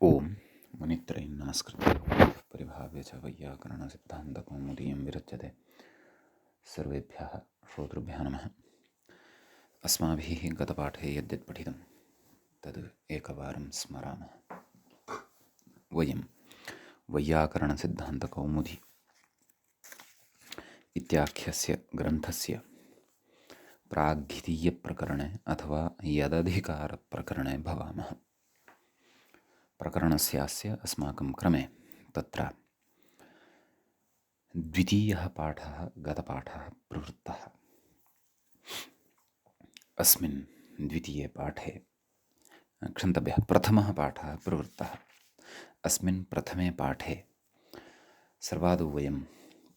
ओम मुनित्रयं नमस्कृत्य परिभाव्य च वैयाकरणसिद्धान्तकौमुदीयं विरच्यते। सर्वेभ्यः श्रोतृभ्यः नमः। अस्माभिः गतपाठे यद्यत् पठितं तद् एकवारं स्मरामः। वयं वैयाकरणसिद्धान्तकौमुदी इत्याख्यस्य ग्रन्थस्य प्राग्द्वितीयप्रकरणे अथवा यदधिकारप्रकरणे भवामः। प्रकरणस्यास्य अस्माकं क्रमे तत्र द्वितीयः पाठः गतपाठः प्रवृत्तः। अस्मिन् द्वितीये पाठे क्षन्तव्यः प्रथमः पाठः प्रवृत्तः। अस्मिन् प्रथमे पाठे सर्वादौ वयं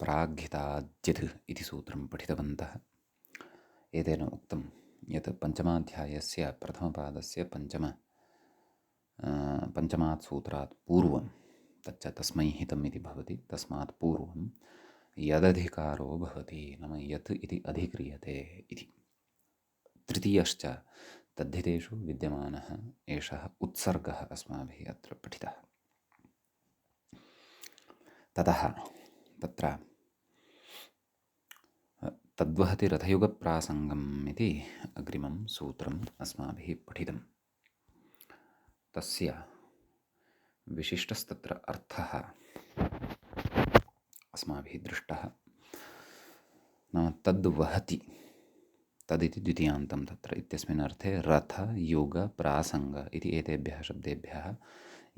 प्राग्हिताद्यत् इति सूत्रं पठितवन्तः। एतेन उक्तं यत् पञ्चमाध्यायस्य प्रथमपादस्य पञ्चमात् सूत्रात् पूर्वं तच्च तस्मै हितम् इति भवति। तस्मात् पूर्वं यदधिकारो भवति, नाम यत् इति अधिक्रियते इति। तृतीयश्च तद्धितेषु विद्यमानः एषः उत्सर्गः अस्माभिः अत्र पठितः। ततः तत्र तद्वहति रथयुगप्रासङ्गम् इति अग्रिमं सूत्रम् अस्माभिः पठितं। तस्य विशिष्टस्तत्र अर्थः अस्माभिः दृष्टः। नाम तद्वहति, तदिति द्वितीयान्तं तत्र इत्यस्मिन् अर्थे रथ युग प्रासङ्ग इति एतेभ्यः शब्देभ्यः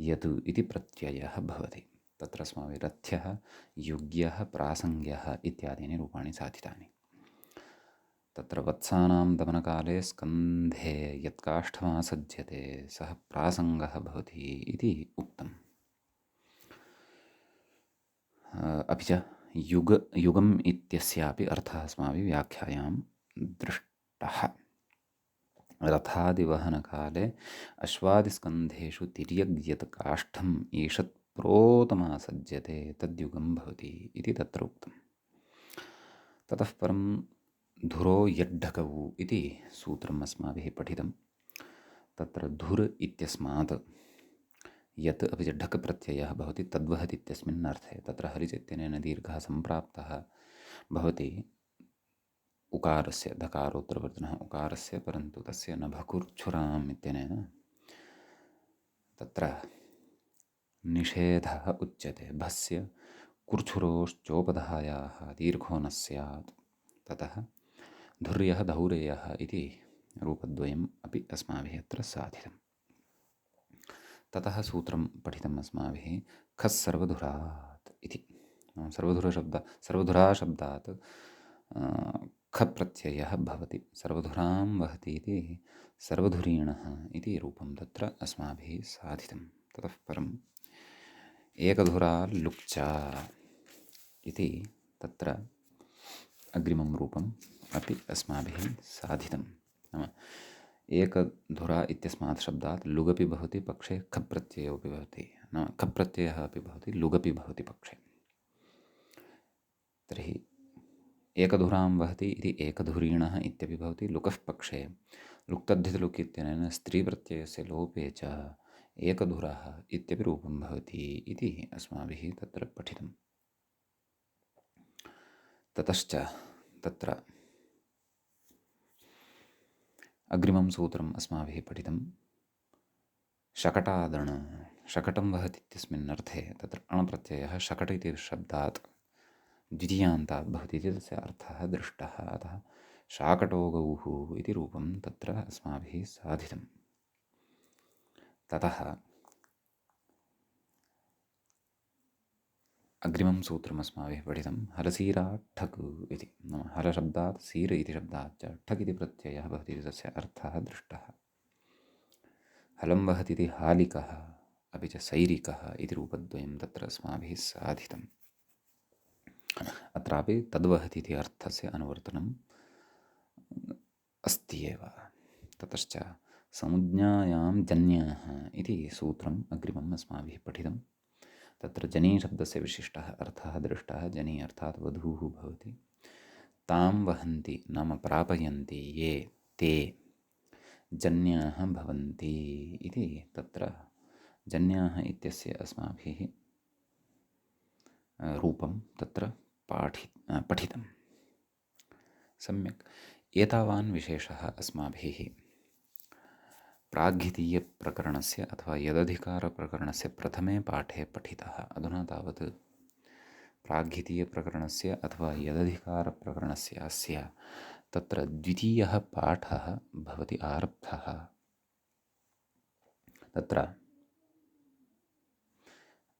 यत् इति प्रत्ययः भवति। तत्र अस्माभिः रथ्यः युग्यः प्रासङ्ग्यः इत्यादीनि रूपाणि साधितानि। तत्र वत्सानां दमनकाले स्कन्धे यत्काष्ठमासज्यते सः प्रासङ्गः भवति इति उक्तम्। अपि च युगम् इत्यस्यापि अर्थः अस्माभिः व्याख्यायां दृष्टः। रथादिवहनकाले अश्वादिस्कन्धेषु तिर्यग्यत् काष्ठम् ईषत् प्रोतमासज्यते तद्युगं भवति इति तत्र उक्तम्। ततः परं धुरो यड्ढकौ इति सूत्रम् अस्माभिः पठितं। तत्र धुर् इत्यस्मात् यत् अपि च ढक् प्रत्ययः भवति तद्वहत् इत्यस्मिन् अर्थे। तत्र हरिचैतन्येन दीर्घः सम्प्राप्तः भवति उकारस्य, धकारोत्तरवर्तिनः उकारस्य, परन्तु तस्य न भकुर्छुराम् इत्यनेन तत्र निषेधः उच्यते। भस्य कुर्छुरोश्चोपधायाः दीर्घो न स्यात्। ततः धुर्यः धौरेयः इति रूपद्वयम् अपि अस्माभिः अत्र साधितम्। ततः सूत्रं पठितम् अस्माभिः खस् सर्वधुरात् इति। सर्वधुराशब्दात् ख प्रत्ययः भवति। सर्वधुरां वहति इति सर्वधुरीणः इति रूपं तत्र अस्माभिः साधितं। ततः परम् एकधुरा लुक्चा इति तत्र अग्रिमं रूपम् अपि अस्माभिः साधितं। नाम एकधुरा इत्यस्मात् शब्दात् लुगपि भवति पक्षे, खप् प्रत्ययोऽपि भवति। नाम खप् प्रत्ययः अपि भवति, लुगपि भवति पक्षे। तर्हि एकधुरां वहति इति एकधुरीणः इत्यपि भवति लुकः पक्षे। लुक्तद्धितलुक् इत्यनेन स्त्रीप्रत्ययस्य लोपे च एकधुरः इत्यपि रूपं भवति इति अस्माभिः तत्र पठितम्। ततश्च तत्र अग्रिमं सूत्रम् अस्माभिः पठितं शकटादण। शकटं वहति इत्यस्मिन् अर्थे तत्र अणप्रत्ययः शकट इति शब्दात् द्वितीयान्तात् भवति इति तस्य अर्थः दृष्टः। अतः शाकटोगौः इति रूपं तत्र अस्माभिः साधितम्। ततः अग्रिमं सूत्रम् अस्माभिः पठितं हलसीराठक् इति। नाम हलशब्दात् सीर् इति शब्दात् च ठक् इति प्रत्ययः भवति इति तस्य अर्थः दृष्टः। हलं वहति इति हालिकः अपि च सैरिकः इति रूपद्वयं तत्र अस्माभिः साधितम्। अत्रापि तद्वहति इति अर्थस्य अनुवर्तनम् अस्ति एव। ततश्च संज्ञायां जन्यः इति सूत्रम् अग्रिमम् अस्माभिः पठितं। तत्र जनी शब्दस्य विशिष्टः अर्थः दृष्टः। जनी अर्थात् वधूः भवति। तां वहन्ति नाम प्रापयन्ति ये ते जन्याः भवन्ति इति तत्र जन्याः इत्यस्य अस्माभिः रूपं तत्र पठितं सम्यक्। एतावान् विशेषः अस्माभिः प्राग्द्वितीयप्रकरणस्य अथवा यदधिकारप्रकरणस्य प्रथमे पाठे पठितः। अधुना तावत् प्राग्द्वितीयप्रकरणस्य अथवा यदधिकारप्रकरणस्य अस्य तत्र द्वितीयः पाठः भवति आरब्धः। तत्र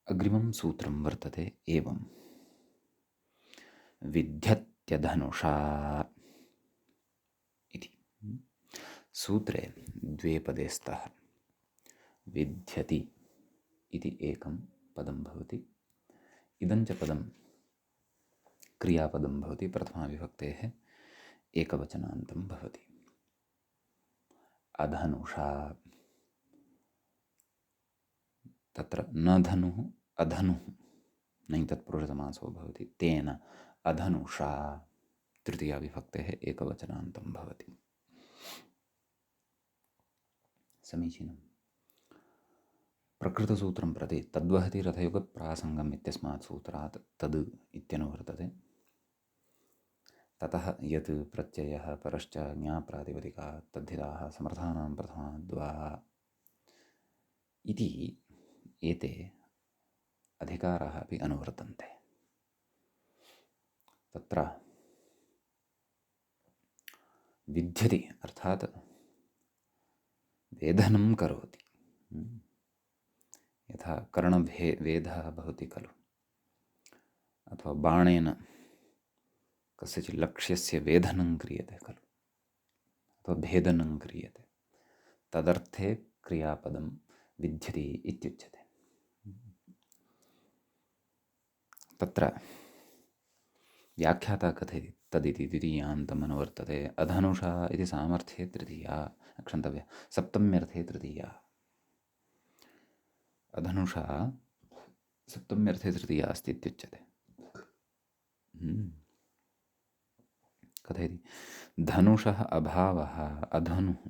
अग्रिमं सूत्रं वर्तते एवं: विध्यत्यधनुषा इति। सूत्रे द्वे पदे स्तः। विध्यति इति एकं पदं भवति, इदं च पदं क्रियापदं भवति, प्रथमाविभक्तेः एकवचनान्तं भवति। अधनुषा, तत्र न धनुः अधनुः नहि तत्पुरुषसमासो भवति, तेन अधनुषा तृतीयाविभक्तेः एकवचनान्तं भवति। समीचीनं। प्रकृतसूत्रं प्रति तद्वहति रथयुगप्रासङ्गम् इत्यस्मात् सूत्रात् तद् इत्यनुवर्तते। ततः यत् प्रत्ययः परश्च ज्ञाप्रातिपदिकात् तद्धिताः समर्थानां प्रथमाद्वा इति एते अधिकाराः अपि अनुवर्तन्ते। तत्र विध्यति अर्थात् वेधनं करोति। यथा कर्णवेधः भवति खलु, अथवा बाणेन कस्यचित् लक्ष्यस्य वेधनं क्रियते खलु, अथवा भेदनं क्रियते, तदर्थे क्रियापदं विध्यति इत्युच्यते। तत्र व्याख्याता कथयति तदिति द्वितीयान्तम् अनुवर्तते। अधनुषा इति सामर्थ्ये तृतीया, क्षन्तव्य, सप्तम्यर्थे तृतीया। अधनुषा सप्तम्यर्थे तृतीया अस्ति इत्युच्यते। कथयति धनुषः अभावः अधनुः,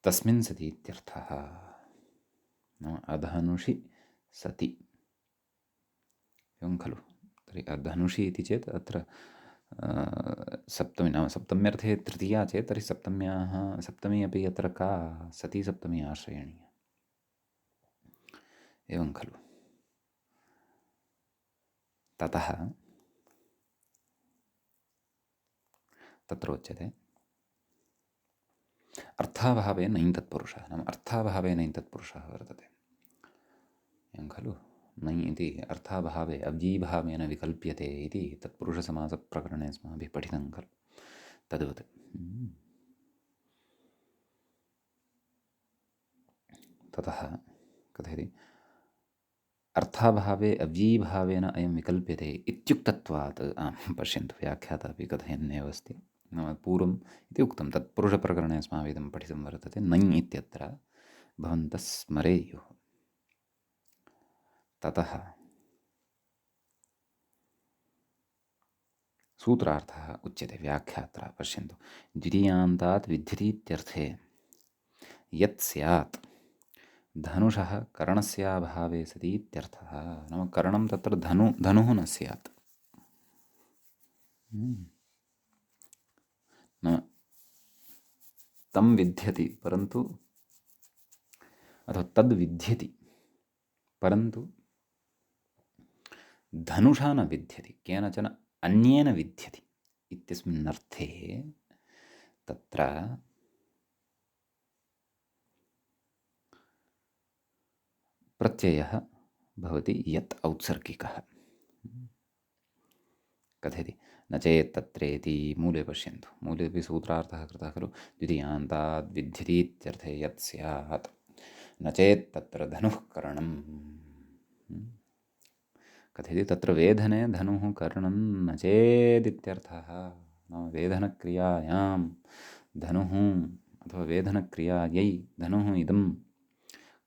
तस्मिन् सति इत्यर्थः। अधनुषि सति एवं खलु। तर्हि अधनुषि इति चेत् अत्र सप्तमी, नाम सप्तम्यर्थे तृतीया चेत् तर्हि सप्तमी अपि अत्र का, सती सप्तमी आश्रयणीया, एवं खलु। ततः तत्र उच्यते अर्थाभावे नञ् तत्पुरुषः, नाम अर्थाभावे नञ् तत्पुरुषः वर्तते, एवं खलु। नञ् इति अर्थाभावे अव्ययीभावेन विकल्प्यते इति तत्पुरुषसमासप्रकरणे अस्माभिः पठितं खलु, तद्वत्। ततः कथयति अर्थाभावे अव्ययीभावेन अयं विकल्प्यते इत्युक्तत्वात्। पश्यन्तु, व्याख्याता अपि कथयन्नेव अस्ति। नाम पूर्वम् इति उक्तं, तत्पुरुषप्रकरणे अस्माभिः इदं पठितं वर्तते। नञ् इत्यत्र भवन्तः स्मरेयुः। ततः सूत्रार्थः उच्यते व्याख्यात्रा। पश्यन्तु, द्वितीयान्तात् विध्यतीत्यर्थे यत् स्यात् धनुषः करणस्याभावे सति इत्यर्थः। नाम करणं तत्र धनुः न स्यात्। नाम तं विध्यति परन्तु, अथवा तद् विध्यति परन्तु धनुषा न विध्यति, केनचन अन्येन विध्यति इत्यस्मिन् अर्थे तत्र प्रत्ययः भवति यत् औत्सर्गिकः। कथयति न चेत् तत्रेति। मूले पश्यन्तु, मूले अपि सूत्रार्थः कृतः खलु, द्वितीयान्ताद् विध्यति इत्यर्थे यत् स्यात्, न चेत् तत्र धनुः करणं। कथयति तत्र वेधने धनुः करणं न चेदित्यर्थः। नाम वेधनक्रियायां धनुः अथवा वेधनक्रियायै धनुः इदं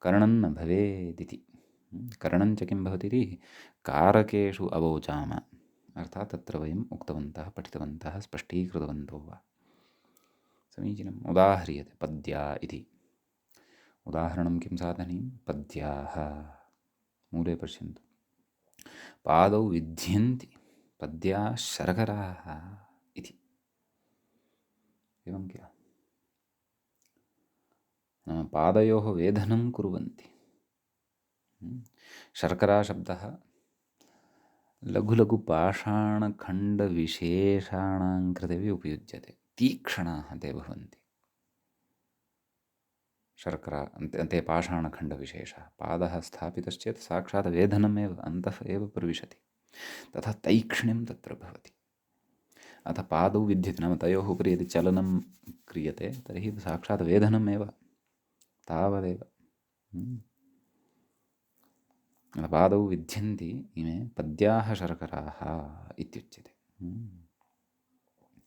करणं न भवेदिति। करणं च किं भवति? कारकेषु अवोचाम, अर्थात् तत्र वयम् उक्तवन्तः, पठितवन्तः, स्पष्टीकृतवन्तो वा। समीचीनम्। उदाह्रियते पद्या इति। उदाहरणं किं साधनीयं? पद्याः। मूले पश्यन्तु, पादौ विध्यन्ति पद्याः शर्कराः इति। एवं किल? नाम पादयोः वेदनं कुर्वन्ति। शर्कराशब्दः लघुलघुपाषाणखण्डविशेषाणां कृते उपयुज्यते। तीक्ष्णाः ते भवन्ति। शर्करा अन्ते पाषाणखण्डविशेषः। पादः स्थापितश्चेत् साक्षात् वेदनमेव अन्तः एव प्रविशति। तथा तैक्ष्ण्यं तत्र भवति। अथ पादौ विद्यते, नाम तयोः उपरि यदि चलनं क्रियते तर्हि साक्षात् वेदनमेव, तावदेव। पादौ विध्यन्ति इमे पद्याः शर्कराः इत्युच्यते।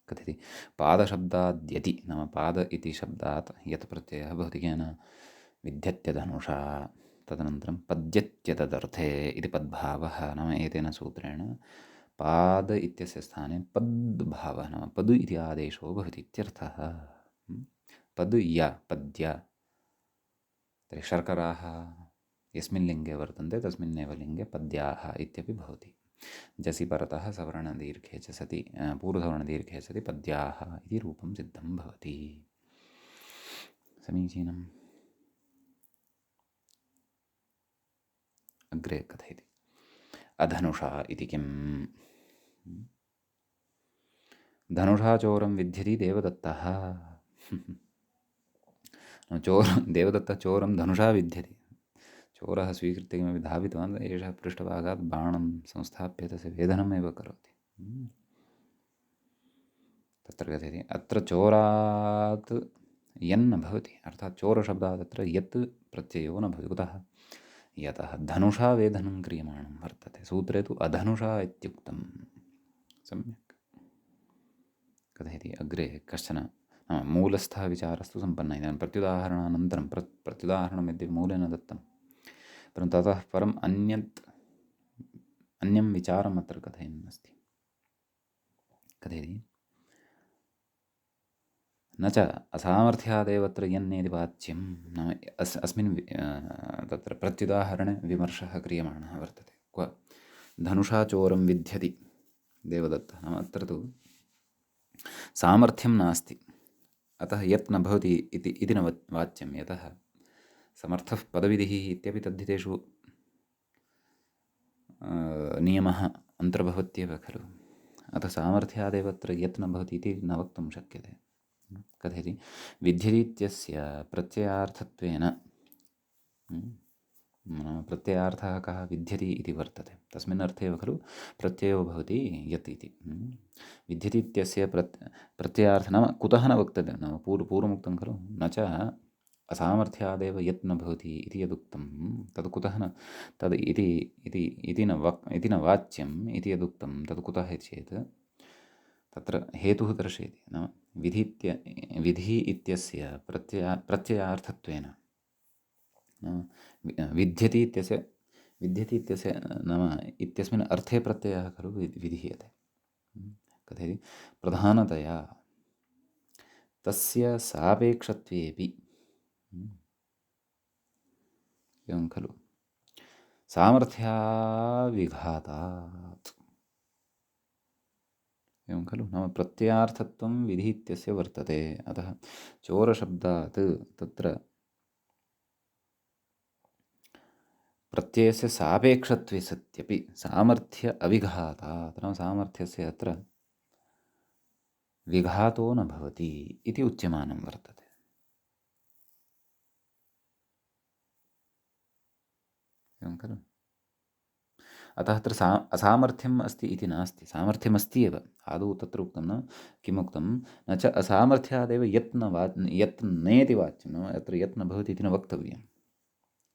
कथयति? पादशब्दाद्यति, नाम पाद इति शब्दात् यत् प्रत्ययः भवति येन विध्यत्यधनुषा, तदनन्तरं पद्यत्यतदर्थे इति पद्भावः। नाम एतेन सूत्रेण पाद इत्यस्य स्थाने पद्भावः, नाम पद् इति आदेशो भवति इत्यर्थः। पद् या पद्य, तर्हि शर्कराः यस्मिन् लिङ्गे वर्तन्ते तस्मिन्नेव लिङ्गे पद्याः इत्यपि भवति। जसि परतः सवर्णदीर्घे च सति, पूर्वसवर्णदीर्घे सति पद्याः इति रूपं सिद्धं भवति। समीचीनम्। अग्रे कथयति, अधनुषा इति किम्? धनुषा चोरं विध्यति देवदत्तः। देवदत्तः चोरं धनुषा विध्यति। चोरः स्वीकृत्य किमपि धावितवान्, एषः पृष्ठभागात् बाणं संस्थाप्य तस्य वेदनमेव करोति। तत्र कथयति, अत्र चोरात् यन्न भवति, अर्थात् चोरशब्दात् अत्र यत् प्रत्ययो न भवति। कुतः? यतः धनुषा वेदनं क्रियमाणं वर्तते। सूत्रे तु अधनुषा इत्युक्तं। सम्यक् कथयति। अग्रे कश्चन मूलस्थः विचारस्तु सम्पन्नः। इदानीं प्रत्युदाहरणानन्तरं प्रत्युदाहरणं यद्यपि मूलेन दत्तं, परन्तु ततः परम् अन्यं विचारम् अत्र कथयन् अस्ति। कथयति, न च असामर्थ्यादेव अत्र यन्नेति वाच्यं। नाम अस्मिन् तत्र प्रत्युदाहरणे विमर्शः क्रियमाणः वर्तते। क्व धनुषा चोरं विध्यति देवदत्तः, नाम अत्र तु सामर्थ्यं नास्ति, अतः यत् न भवति इति न वाच्यं। यतः समर्थः पदविधिः इत्यपि तद्धितेषु नियमः अन्तर्भवत्येव खलु। अतः सामर्थ्यादेव अत्र यत् न भवति इति न वक्तुं शक्यते। कथयति, विध्यतीत्यस्य प्रत्ययार्थत्वेन, प्रत्ययार्थः कः? विध्यति इति वर्तते। तस्मिन् अर्थे एव खलु प्रत्ययो भवति यत् इति। विध्यति इत्यस्य प्रत्ययार्थः नाम कुतः न वक्तव्यं, नाम पूर्वमुक्तं खलु, न च असामर्थ्यादेव यत् न भवति इति यदुक्तं, तद् कुतः न तद् इति न वाच्यम् इति यदुक्तं, तद् कुतः चेत् तत्र हेतुः दर्शयति। नाम विधि इत्यस्य प्रत्ययार्थत्वेन, विध्यति इत्यस्य नाम इत्यस्मिन् अर्थे प्रत्ययः खलु विधीयते। कथयति, प्रधानतया तस्य सापेक्षत्वेपि, एवं खलु, सामर्थ्याविघातात्, एवं खलु, नाम प्रत्ययार्थत्वं विधि इत्यस्य वर्तते। अतः चोरशब्दात् तत्र प्रत्ययस्य सापेक्षत्वे सत्यपि सामर्थ्य अविघातात्, नाम सामर्थ्यस्य अत्र विघातो न भवति इति उच्यमानं वर्तते। एवं खलु। अतः अत्र असामर्थ्यम् अस्ति इति नास्ति, सामर्थ्यमस्ति एव। आदौ तत्र उक्तं, न किमुक्तं, न च असामर्थ्यादेव यत् नेति वाच्यं, नाम अत्र यत् न भवति इति न वक्तव्यं।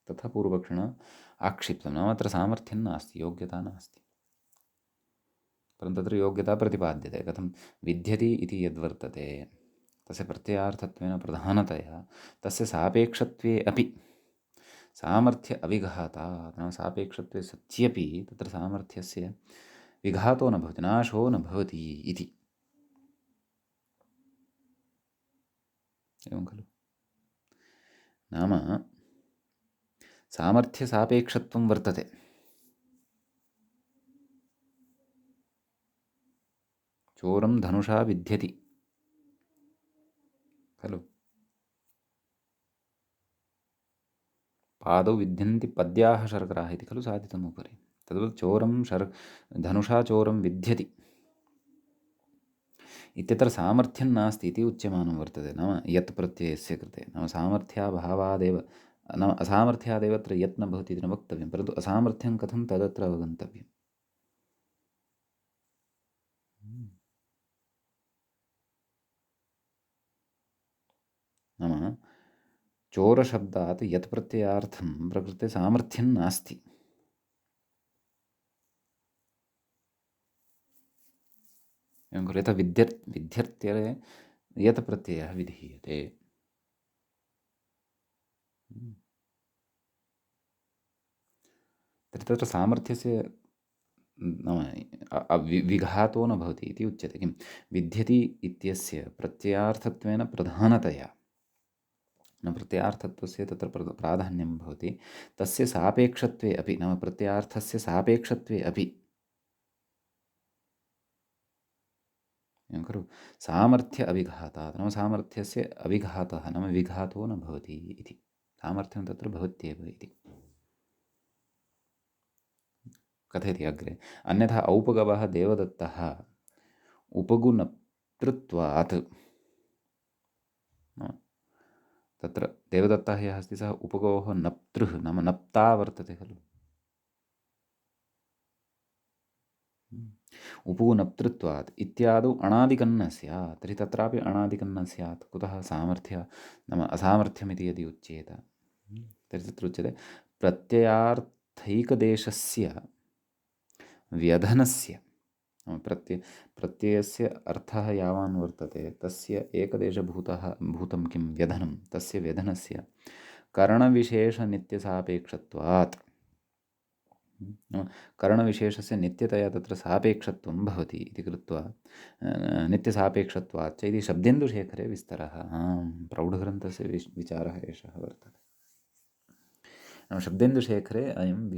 तथा पूर्वपक्षिणा आक्षिप्तं, नाम अत्र सामर्थ्यं नास्ति, योग्यता नास्ति। परन्तु तत्र योग्यता प्रतिपाद्यते। कथं? विध्यति इति यद्वर्तते तस्य प्रत्ययार्थत्वेन प्रधानतया तस्य सापेक्षत्वे अपि सामर्थ्य अविघातात्, नाम सापेक्षत्वे सत्यपि तत्र सामर्थ्यस्य विघातो न भवति, नाशो न भवति इति। एवं खलु? नाम सामर्थ्यसापेक्षत्वं वर्तते। चोरं धनुषा विध्यति खलु? पादौ विध्यन्ति पद्याः शर्कराः इति खलु साधितम् उपरि। तद्वत् चोरं धनुषा चोरं विध्यति इत्यत्र सामर्थ्यं नास्ति इति उच्यमानं वर्तते। नाम यत् प्रत्ययस्य कृते नाम सामर्थ्याभावादेव, नाम असामर्थ्यादेव अत्र यत् न भवति इति न वक्तव्यं, परन्तु असामर्थ्यं कथं तदत्र अवगन्तव्यम्। नाम चोरशब्दात् यत् प्रत्ययार्थं प्रकृते सामर्थ्यं नास्ति। एवं खलु? यथा विध्यर्त्यरे यत् प्रत्ययः विधीयते। तर्हि तत्र सामर्थ्यस्य नाम विघातो न भवति इति उच्यते। किं विध्यति इत्यस्य प्रत्ययार्थत्वेन प्रधानतया न प्रत्ययार्थत्वस्य तत्र प्राधान्यं भवति, तस्य सापेक्षत्वे अपि, नाम प्रत्ययार्थस्य सापेक्षत्वे अपि। एवं खलु? सामर्थ्य अविघातात्, नाम सामर्थ्यस्य अविघातः नाम विघातो न भवति इति। सामर्थ्यं तत्र भवत्येव इति कथयति अग्रे। अन्यथा औपगवः देवदत्तः उपगुनप्तृत्वात्, तत्र देवदत्तः यः अस्ति सः उपगोः नप्तृः नाम नप्ता वर्तते खलु? उपगुनप्तृत्वात् इत्यादौ अणादिकन्न स्यात्। तर्हि तत्रापि अणादिकन्न स्यात्। कुतः? सामर्थ्य नाम असामर्थ्यमिति यदि उच्येत तर्हि तत्र उच्यते प्रत्ययार्थैकदेशस्य व्यधनस्य, प्रत्ययस्य अर्थः यावान् वर्तते तस्य भूतं किं व्यधनं, तस्य व्यधनस्य करणविशेषनित्यसापेक्षत्वात्, करणविशेषस्य नित्यतया तत्र सापेक्षत्वं भवति इति कृत्वा नित्यसापेक्षत्वात् च इति शब्देन्दुशेखरे विस्तरः। प्रौढग्रन्थस्य विचारः एषः वर्तते। नाम शब्देन्दुशेखरे अयं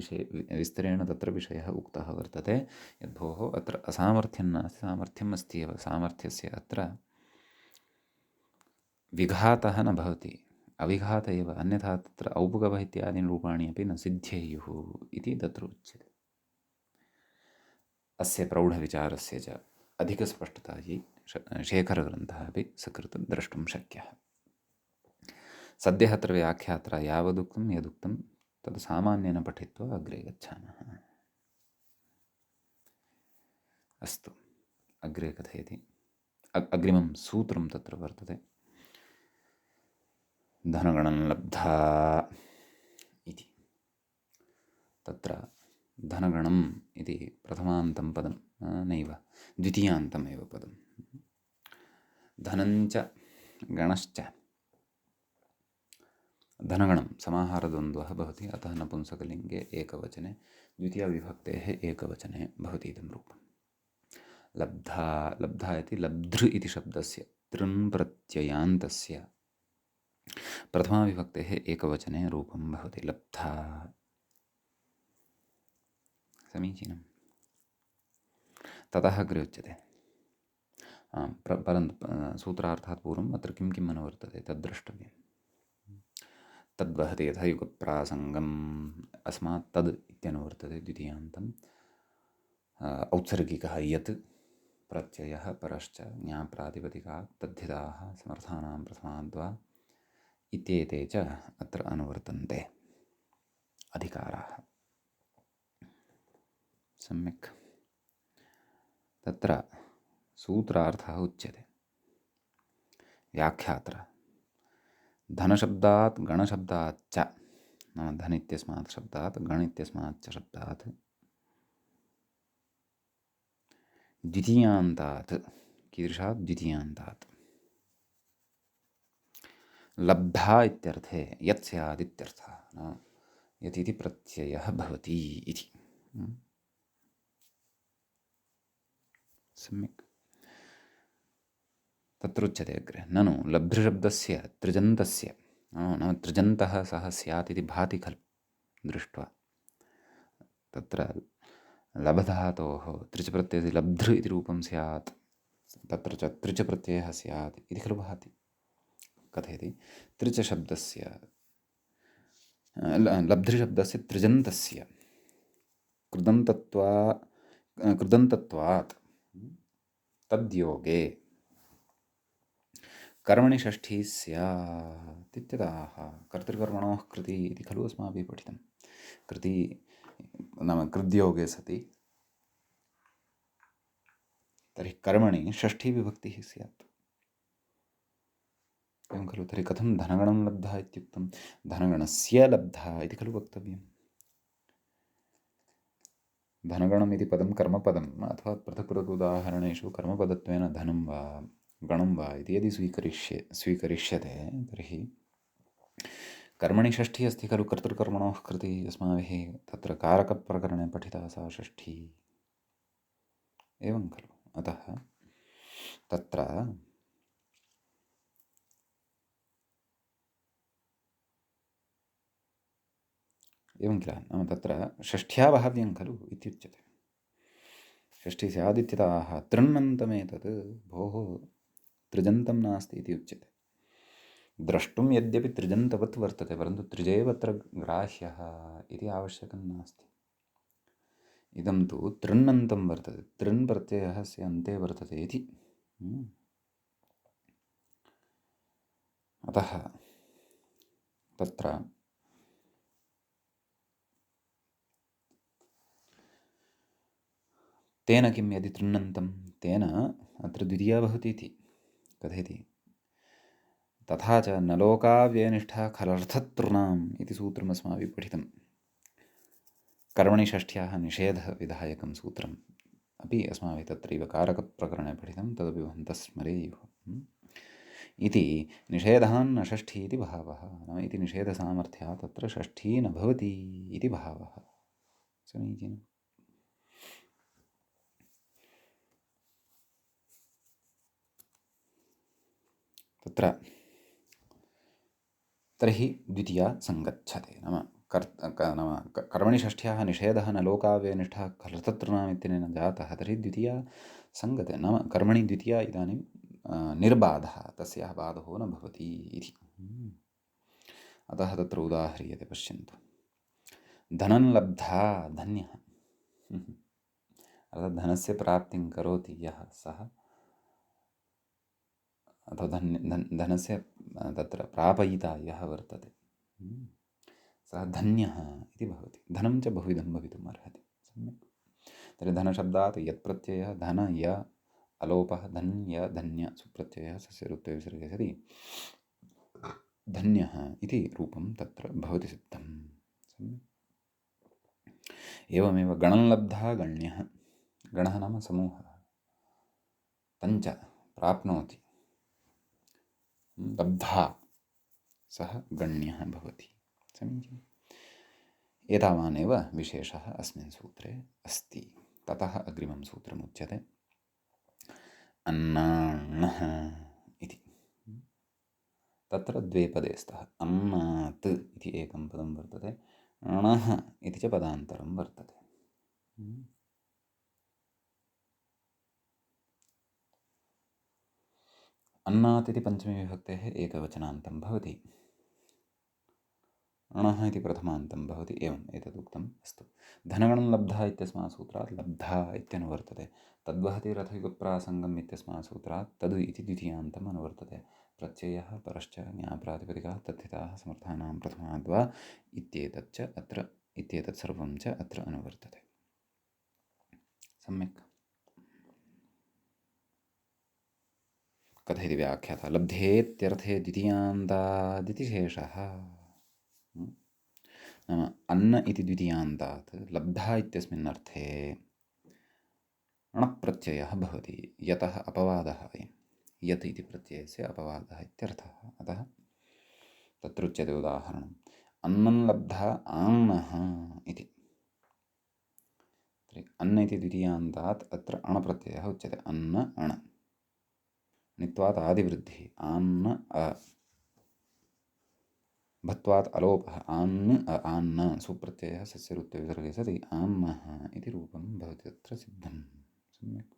विस्तरेण तत्र विषयः उक्तः वर्तते, यद्भोः अत्र असामर्थ्यं नास्ति, सामर्थ्यम् अस्ति एव। सामर्थ्यस्य अत्र विघातः न भवति, अविघात एव। अन्यथा तत्र औपुगवः इत्यादीनि रूपाणि अपि न सिद्ध्येयुः इति तत्र उच्यते। अस्य प्रौढविचारस्य च अधिकस्पष्टतायै शेखरग्रन्थः अपि सकृत् द्रष्टुं शक्यः। सद्यः अत्र व्याख्यात्रा यावदुक्तं यदुक्तं तद् सामान्येन पठित्वा अग्रे गच्छामः। अस्तु, अग्रे कथयति। अग्रिमं सूत्रं तत्र वर्तते, धनगणं लब्धा इति। तत्र धनगणम् इति प्रथमान्तं पदं नैव, द्वितीयान्तमेव पदं। धनञ्च गणश्च, धनगणं समाहारद्वन्द्वः भवति, अतः नपुंसकलिङ्गे एकवचने, द्वितीयाविभक्तेः एकवचने भवति इदं रूपम्। लब्धा, लब्धा इति लब्धृ इति शब्दस्य तृन् प्रत्ययान्तस्य प्रथमाविभक्तेः एकवचने रूपं भवति लब्धा। समीचीनं। ततः अग्रे उच्यते, परन्तु सूत्रार्थात् पूर्वम् अत्र किं किम् अनुवर्तते तद्द्रष्टव्यं। तद्वहति यथा युगप्रासङ्गम्, अस्मात् तद् इत्यनुवर्तते द्वितीयान्तम्। औत्सर्गिकः यत् प्रत्ययः परश्च ज्ञाप्रातिपदिकात् तद्धिताः समर्थानां प्रथमाद्वा इत्येते च अत्र अनुवर्तन्ते अधिकाराः। सम्यक्। तत्र सूत्रार्थः उच्यते व्याख्यात्र धनशब्दात् गणशब्दात् च, नाम धन इत्यस्मात् शब्दात् गण इत्यस्मात् च शब्दात् द्वितीयान्तात्, कीदृशात्? द्वितीयान्तात् लब्धा इत्यर्थे यत् स्यात् इत्यर्थः, यत् इति प्रत्ययः भवति इति। सम्यक्। तत्रुच्यते अग्रे ननु लब्धशब्दस्य त्रिजन्तस्य नाम त्रिजन्तः सः स्यात् इति भाति खलु दृष्ट्वा तत्र लभधातोः त्रिच प्रत्ययस्य लब्धृ इति रूपं स्यात् तत्र च त्रिच प्रत्ययः स्यात् इति खलु भाति कथयति त्रिचशब्दस्य लब्धृशब्दस्य त्रिजन्तस्य कृदन्तत्वात् तद्योगे कर्मणि षष्ठी स्यात् इत्यतः कर्तृकर्मणोः कृति इति खलु अस्माभिः पठितं कृति नाम कृद्योगे सति तर्हि कर्मणि षष्ठी विभक्तिः स्यात् एवं खलु तर्हि कथं धनगणं लब्धः इत्युक्तं धनगणस्य लब्धः इति खलु वक्तव्यं धनगणम् इति पदं कर्मपदम् अथवा पृथक् पृथक् उदाहरणेषु कर्मपदत्वेन धनं वा गणं वा इति यदि स्वीकरिष्यते तर्हि कर्मणि षष्ठी अस्ति खलु कर्तृकर्मणोः कृति अस्माभिः तत्र कारकप्रकरणे पठिता सा षष्ठी एवं खलु अतः तत्र एवं किल नाम तत्र षष्ठ्या वहाव्यं खलु इत्युच्यते षष्ठी स्यादित्यतः तृण्णन्तमेतत् भोः त्रिजन्तं नास्ति इति उच्यते द्रष्टुं यद्यपि त्रिजन्तवत् वर्तते परन्तु त्रिजेव अत्र ग्राह्यः इति आवश्यकं नास्ति इदं तु तृण्णन्तं वर्तते तृण् प्रत्ययः अस्य अन्ते वर्तते इति अतः तत्र तेन किं यदि तृण्णन्तं तेन अत्र द्वितीया भवति इति कथयति तथा च न लोकाव्ययनिष्ठा खलर्थतृणाम् इति सूत्रम् अस्माभिः पठितं कर्मणि षष्ठ्याः निषेधविधायकं सूत्रम् अपि अस्माभिः तत्रैव कारकप्रकरणे पठितं तदपि भवन्तः स्मरेयुः इति निषेधान्न षष्ठी इति भावः नाम इति निषेधसामर्थ्यात् तत्र षष्ठी न भवति इति भावः समीचीनम् तत्र तर्हि द्वितीया सङ्गच्छते नाम कर्मणि षष्ठ्याः निषेधः न लोकाव्ययनिष्ठः खलर्थतृणाम् इत्यनेन जातः तर्हि द्वितीया सङ्गते नाम कर्मणि द्वितीया इदानीं निर्बाधः तस्याः बाधो न भवति इति अतः तत्र उदाह्रियते पश्यन्तु धनं लब्धा धन्यः अर्थात् धनस्य प्राप्तिं करोति यः सः अथवा धनस्य तत्र प्रापयिता यः वर्तते सः धन्यः इति भवति धनं च बहुविधं भवितुम् अर्हति सम्यक् तर्हि धनशब्दात् यत् प्रत्ययः धन य अलोपः धन्य धन्य सुप्रत्ययः सस्य रुत्वे विसर्गे सति धन्यः इति रूपं तत्र भवति सिद्धं सम्यक् एवमेव गणं लब्धः गण्यः गणः नाम समूहः पञ्च प्राप्नोति लब्धा सः गण्यः भवति समीचीनम् एतावानेव विशेषः अस्मिन् सूत्रे अस्ति ततः अग्रिमं सूत्रमुच्यते अन्नाण्णः इति तत्र द्वे पदे स्तः अन्नात् इति एकं पदं वर्तते णः इति च पदान्तरं वर्तते अन्नात् इति पञ्चमी विभक्तेः एकवचनान्तं भवति णः इति प्रथमान्तं भवति एवम् एतदुक्तम् अस्तु धनगणं लब्धः इत्यस्मात् सूत्रात् लब्धा इत्यनुवर्तते तद्वहति रथयुगप्रासङ्गम् इत्यस्मात् सूत्रात् तद् इति द्वितीयान्तम् अनुवर्तते प्रत्ययः परश्च ज्ञाप्रातिपदिकाः तद्धिताः समर्थानां प्रथमाद्वा इत्येतत् सर्वं च अत्र अनुवर्तते सम्यक् कथयति व्याख्याता लब्धेत्यर्थे द्वितीयान्तादिति शेषः नाम अन्न इति द्वितीयान्तात् लब्धा इत्यस्मिन् अर्थे णप्रत्ययः भवति यतः अपवादः अयं यत् इति प्रत्ययस्य अपवादः इत्यर्थः अतः तत्र उच्यते उदाहरणम् अन्नं लब्धा आङ्नः इति अन्न इति द्वितीयान्तात् अत्र अणप्रत्ययः उच्यते अन्न अण णित्वात् आदिवृद्धिः आन्न भत्वात् अलोपः आन्न आन्न सुप्रत्ययः सस्यरूपविसर्गे सति आम्नः इति रूपं भवति तत्र सिद्धं। सम्यक्।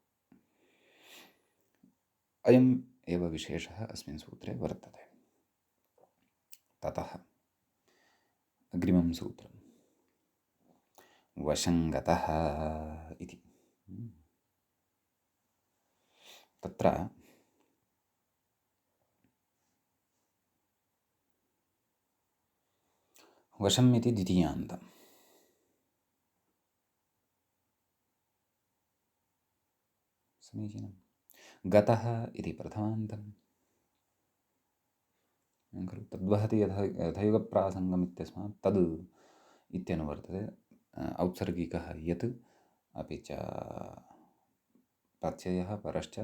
अयम् एव विशेषः अस्मिन् सूत्रे वर्तते। ततः अग्रिमं सूत्रं वशङ्गतः इति। तत्र वशम् इति द्वितीयान्तं, समीचीनं। गतः इति प्रथमान्तं खलु। तद्वहति यथयुगप्रासङ्गम् इत्यस्मात् तद् इत्यनुवर्तते। औत्सर्गिकः यत् अपि च प्रत्ययः परश्च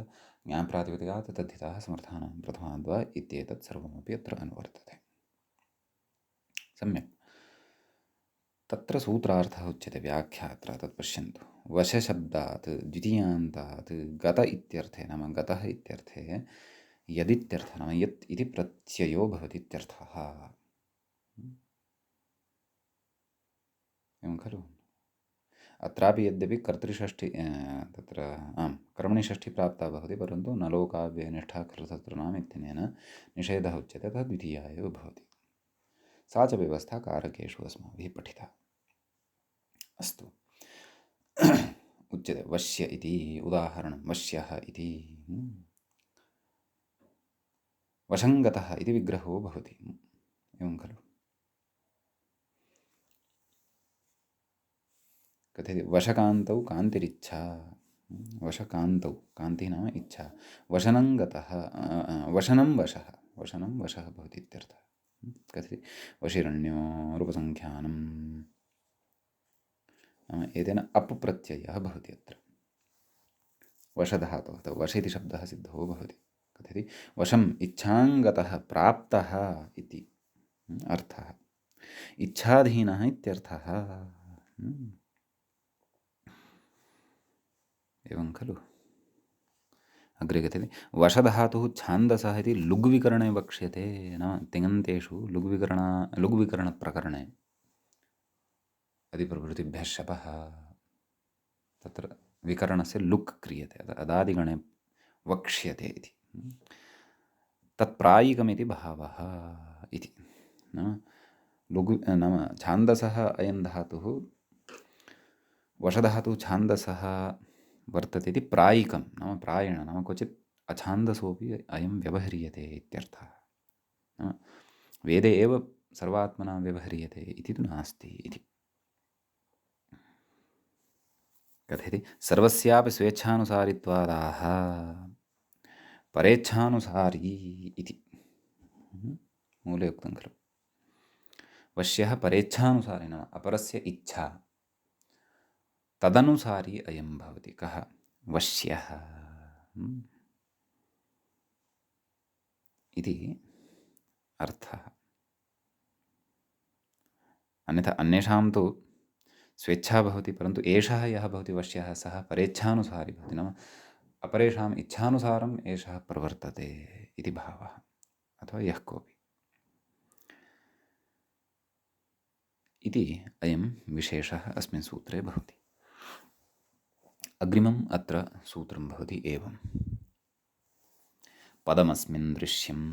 ज्ञाप्रातिपदिकात् तद्धिताः समर्थानां प्रथमाद्वा इत्येतत् सर्वमपि अत्र अनुवर्तते। सम्यक्। तत्र सूत्रार्थः उच्यते व्याख्यात्र तत् पश्यन्तु। वशशब्दात् द्वितीयान्तात् गत इत्यर्थे, नाम गतः इत्यर्थे यदित्यर्थः, नाम यत् इति प्रत्ययो भवति इत्यर्थः। एवं खलु। अत्रापि यद्यपि कर्तृषष्ठी तत्र कर्मणि षष्ठी प्राप्ता भवति, परन्तु न लोकाव्ययनिष्ठा खलु तत्र इत्यनेन निषेधः उच्यते, तथा द्वितीया एव भवति। सा च व्यवस्था कारकेषु अस्माभिः पठिता। अस्तु। उच्यते वश्य इति उदाहरणं वश्यः इति वशङ्गतः इति विग्रहो भवति। एवं खलु। कथयति वशकान्तौ कान्तिरिच्छा। वशकान्तौ कान्तिः नाम इच्छा। वशनं गतः वशनं वशः, वशनं वशः भवति इत्यर्थः। कथयति वशिरण्यो रूपसङ्ख्यानं नाम एतेन अप् प्रत्ययः भवति अत्र। वशधातुः अथवा वश इति शब्दः सिद्धो भवति। कथयति वशम् इच्छाङ्गतः प्राप्तः इति अर्थः। इच्छाधीनः इत्यर्थः। एवं खलु। अग्रे कथयति वशधातुः छान्दसः इति लुग्विकरणे वक्ष्यते। नाम तिङन्तेषु लुग्विकरणप्रकरणे अधिप्रभृतिभ्यः शपः तत्र विकरणस्य लुक् क्रियते, अदादिगणे वक्ष्यते इति। तत्प्रायिकमिति भावः इति। नाम छान्दसः अयं धातुः, वशधातुः छान्दसः वर्तते इति प्रायिकं, नाम प्रायेण, नाम क्वचित् अछान्दसोऽपि अयं व्यवह्रियते इत्यर्थः। वेदे एव सर्वात्मना व्यवह्रियते इति तु नास्ति इति। कथयति सर्वस्यापि स्वेच्छानुसारित्वादाः परेच्छानुसारी इति। मूले उक्तं खलु। वश्यः परेच्छानुसारी, नाम अपरस्य इच्छा तदनुसारी अयं भवति। कः वश्यः इति अर्थः। अन्यथा अन्येषां तु स्वेच्छा भवति, परन्तु एषः यः भवति वश्यः सः परेच्छानुसारी भवति, नाम अपरेषाम् इच्छानुसारम् एषः प्रवर्तते इति भावः, अथवा यः कोऽपि इति अयं विशेषः अस्मिन् सूत्रे भवति। अग्रिमम् अत्र सूत्रं भवति एवं पदमस्मिन् दृश्यम्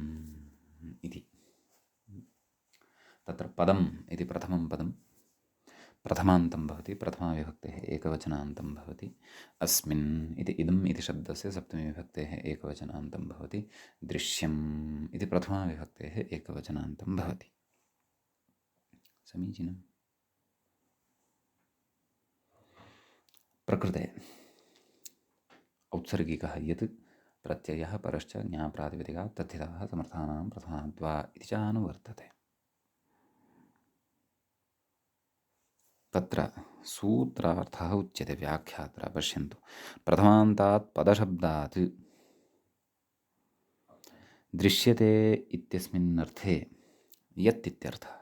इति। तत्र पदम् इति प्रथमं पदं प्रथमान्तं भवति, प्रथमाविभक्तेः एकवचनान्तं भवति। अस्मिन् इति इदम् इति शब्दस्य सप्तमीविभक्तेः एकवचनान्तं भवति। दृश्यम् इति प्रथमाविभक्तेः एकवचनान्तं भवति। समीचीनम्। प्रकृते औत्सर्गिकः यत् प्रत्ययः परश्च ज्ञाप्रातिपदिकात् तद्धिताः समर्थानां प्रथमाद्वा इति च अनुवर्तते। तत्र सूत्रार्थः उच्यते व्याख्यात्र। पश्यन्तु, प्रथमान्तात् पदशब्दात् दृश्यते इत्यस्मिन् अर्थे यत् इत्यर्थः।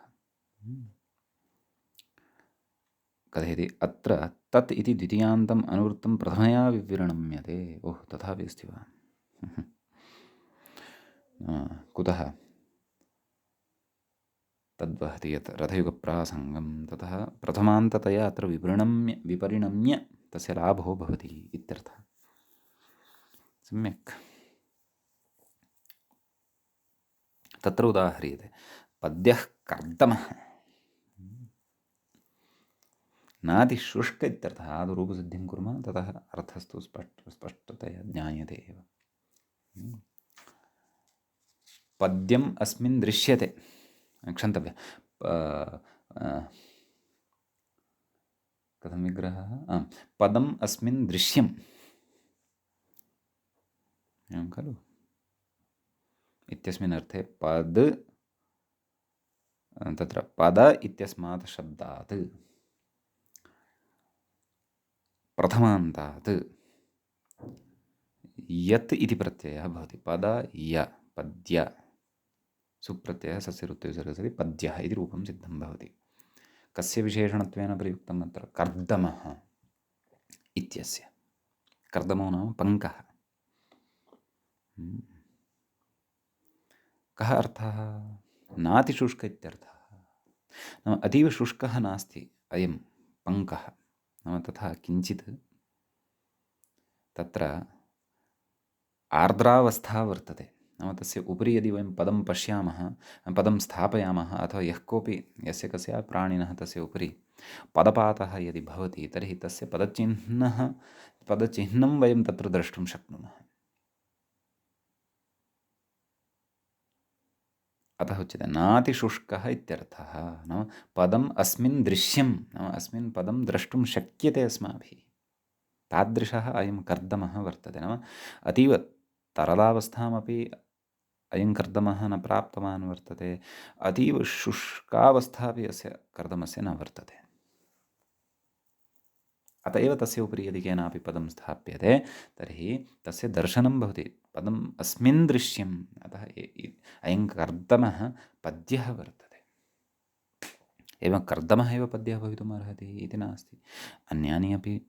कथयति अत्र तत् इति द्वितीयान्तम् अनुवृत्तं प्रथमया विवरणम्यते। ओह, तथापि अस्ति वा? कुतः तद्वहति यत् रथयुगप्रासङ्गं ततः प्रथमान्ततया अत्र विपरिणम्य तस्य लाभो भवति इत्यर्थः। सम्यक्। तत्र उदाह्रियते पद्यः कर्दमः नातिशुष्क इत्यर्थः। आदौ रूपसिद्धिं कुर्मः, ततः अर्थस्तु स्पष्टतया ज्ञायते एव। पद्यम् अस्मिन् दृश्यते, क्षन्तव्य कथं विग्रहः, पदम् अस्मिन् दृश्यम्, एवं खलु। इत्यस्मिन् अर्थे पद, तत्र पद इत्यस्मात् शब्दात् प्रथमान्तात् यत् इति प्रत्ययः भवति। पद य पद्य सुप्रत्ययः सस्य रुत्विसर्गे सति पद्यः इति रूपं सिद्धं भवति। कस्य विशेषणत्वेन प्रयुक्तम् अत्र? कर्दमः इत्यस्य। कर्दमो नाम पङ्कः। कः अर्थः? नातिशुष्क इत्यर्थः। नाम अतीव शुष्कः नास्ति अयं पङ्कः, नाम तथा किञ्चित् तत्र आर्द्रावस्था वर्तते। नाम तस्य उपरि यदि वयं पदं पश्यामः, पदं स्थापयामः, अथवा यः कोऽपि यस्य कस्य प्राणिनः तस्य उपरि पदपातः यदि भवति, तर्हि तस्य पदचिह्नं वयं तत्र द्रष्टुं शक्नुमः। अतः उच्यते नातिशुष्कः इत्यर्थः। नाम पदम् अस्मिन् दृश्यं, नाम अस्मिन् पदं द्रष्टुं शक्यते अस्माभिः, तादृशः अयं कर्दमः वर्तते। नाम अतीव तरलावस्थामपि अयं कर्दमः न प्राप्तवान् वर्तते, अतीव शुष्कावस्थापि अस्य कर्दमस्य न वर्तते। अत एव तस्य उपरि यदि केनापि पदं स्थाप्यते तर्हि तस्य दर्शनं भवति, पदम् अस्मिन् दृश्यम्। अतः अयं कर्दमः पद्यः वर्तते। एवं कर्दमः एव पद्यः भवितुम् अर्हति इति नास्ति। अन्यानि अपि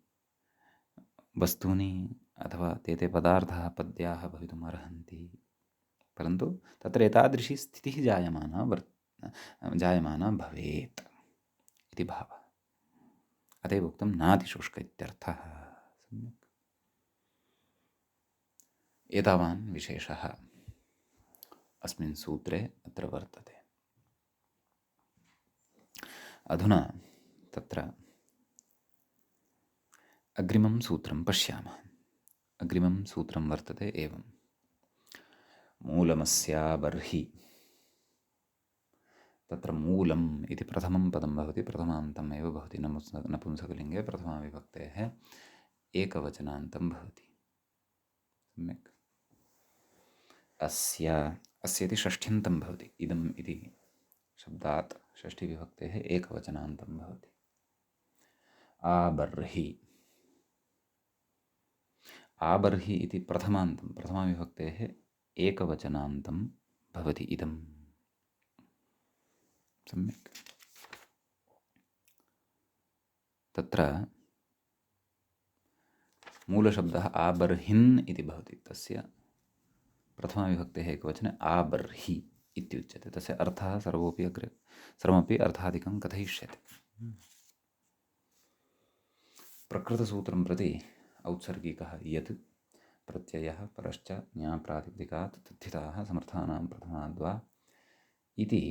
वस्तूनि अथवा ते पदार्थाः पद्याः भवितुम् अर्हन्ति, परन्तु तत्र एतादृशी स्थितिः जायमाना भवेत् इति भावः। अत एव उक्तं नातिशुष्क इत्यर्थः। सम्यक्। एतावान् विशेषः अस्मिन् सूत्रे अत्र वर्तते। अधुना तत्र अग्रिमं सूत्रं पश्यामः। अग्रिमं सूत्रं वर्तते एवं: मूलमस्याबर्हि। तत्र मूलम् इति प्रथमं पदं भवति, प्रथमान्तम् एव भवति। नपुंसकलिङ्गे प्रथमाविभक्तेः एकवचनान्तं भवति। सम्यक्। अस्य इति षष्ठ्यन्तं भवति। इदम् इति शब्दात् षष्ठीविभक्तेः एकवचनान्तं भवति। आबर्हि। आबर्हि इति प्रथमान्तं, प्रथमाविभक्तेः एकवचनान्तं भवति इदम्। सम्यक्। तत्र मूलशब्दः आबर्हिन् इति भवति। तस्य प्रथमाविभक्तेः एकवचने आबर्हि इत्युच्यते। तस्य अर्थः सर्वमपि अर्थादिकं कथयिष्यते। प्रकृतसूत्रं प्रति औत्सर्गिकः यत् प्रत्ययः परश्च ज्ञाप्रातिपदिकात् तद्धिताः समर्थानां प्रथमाद्वा इति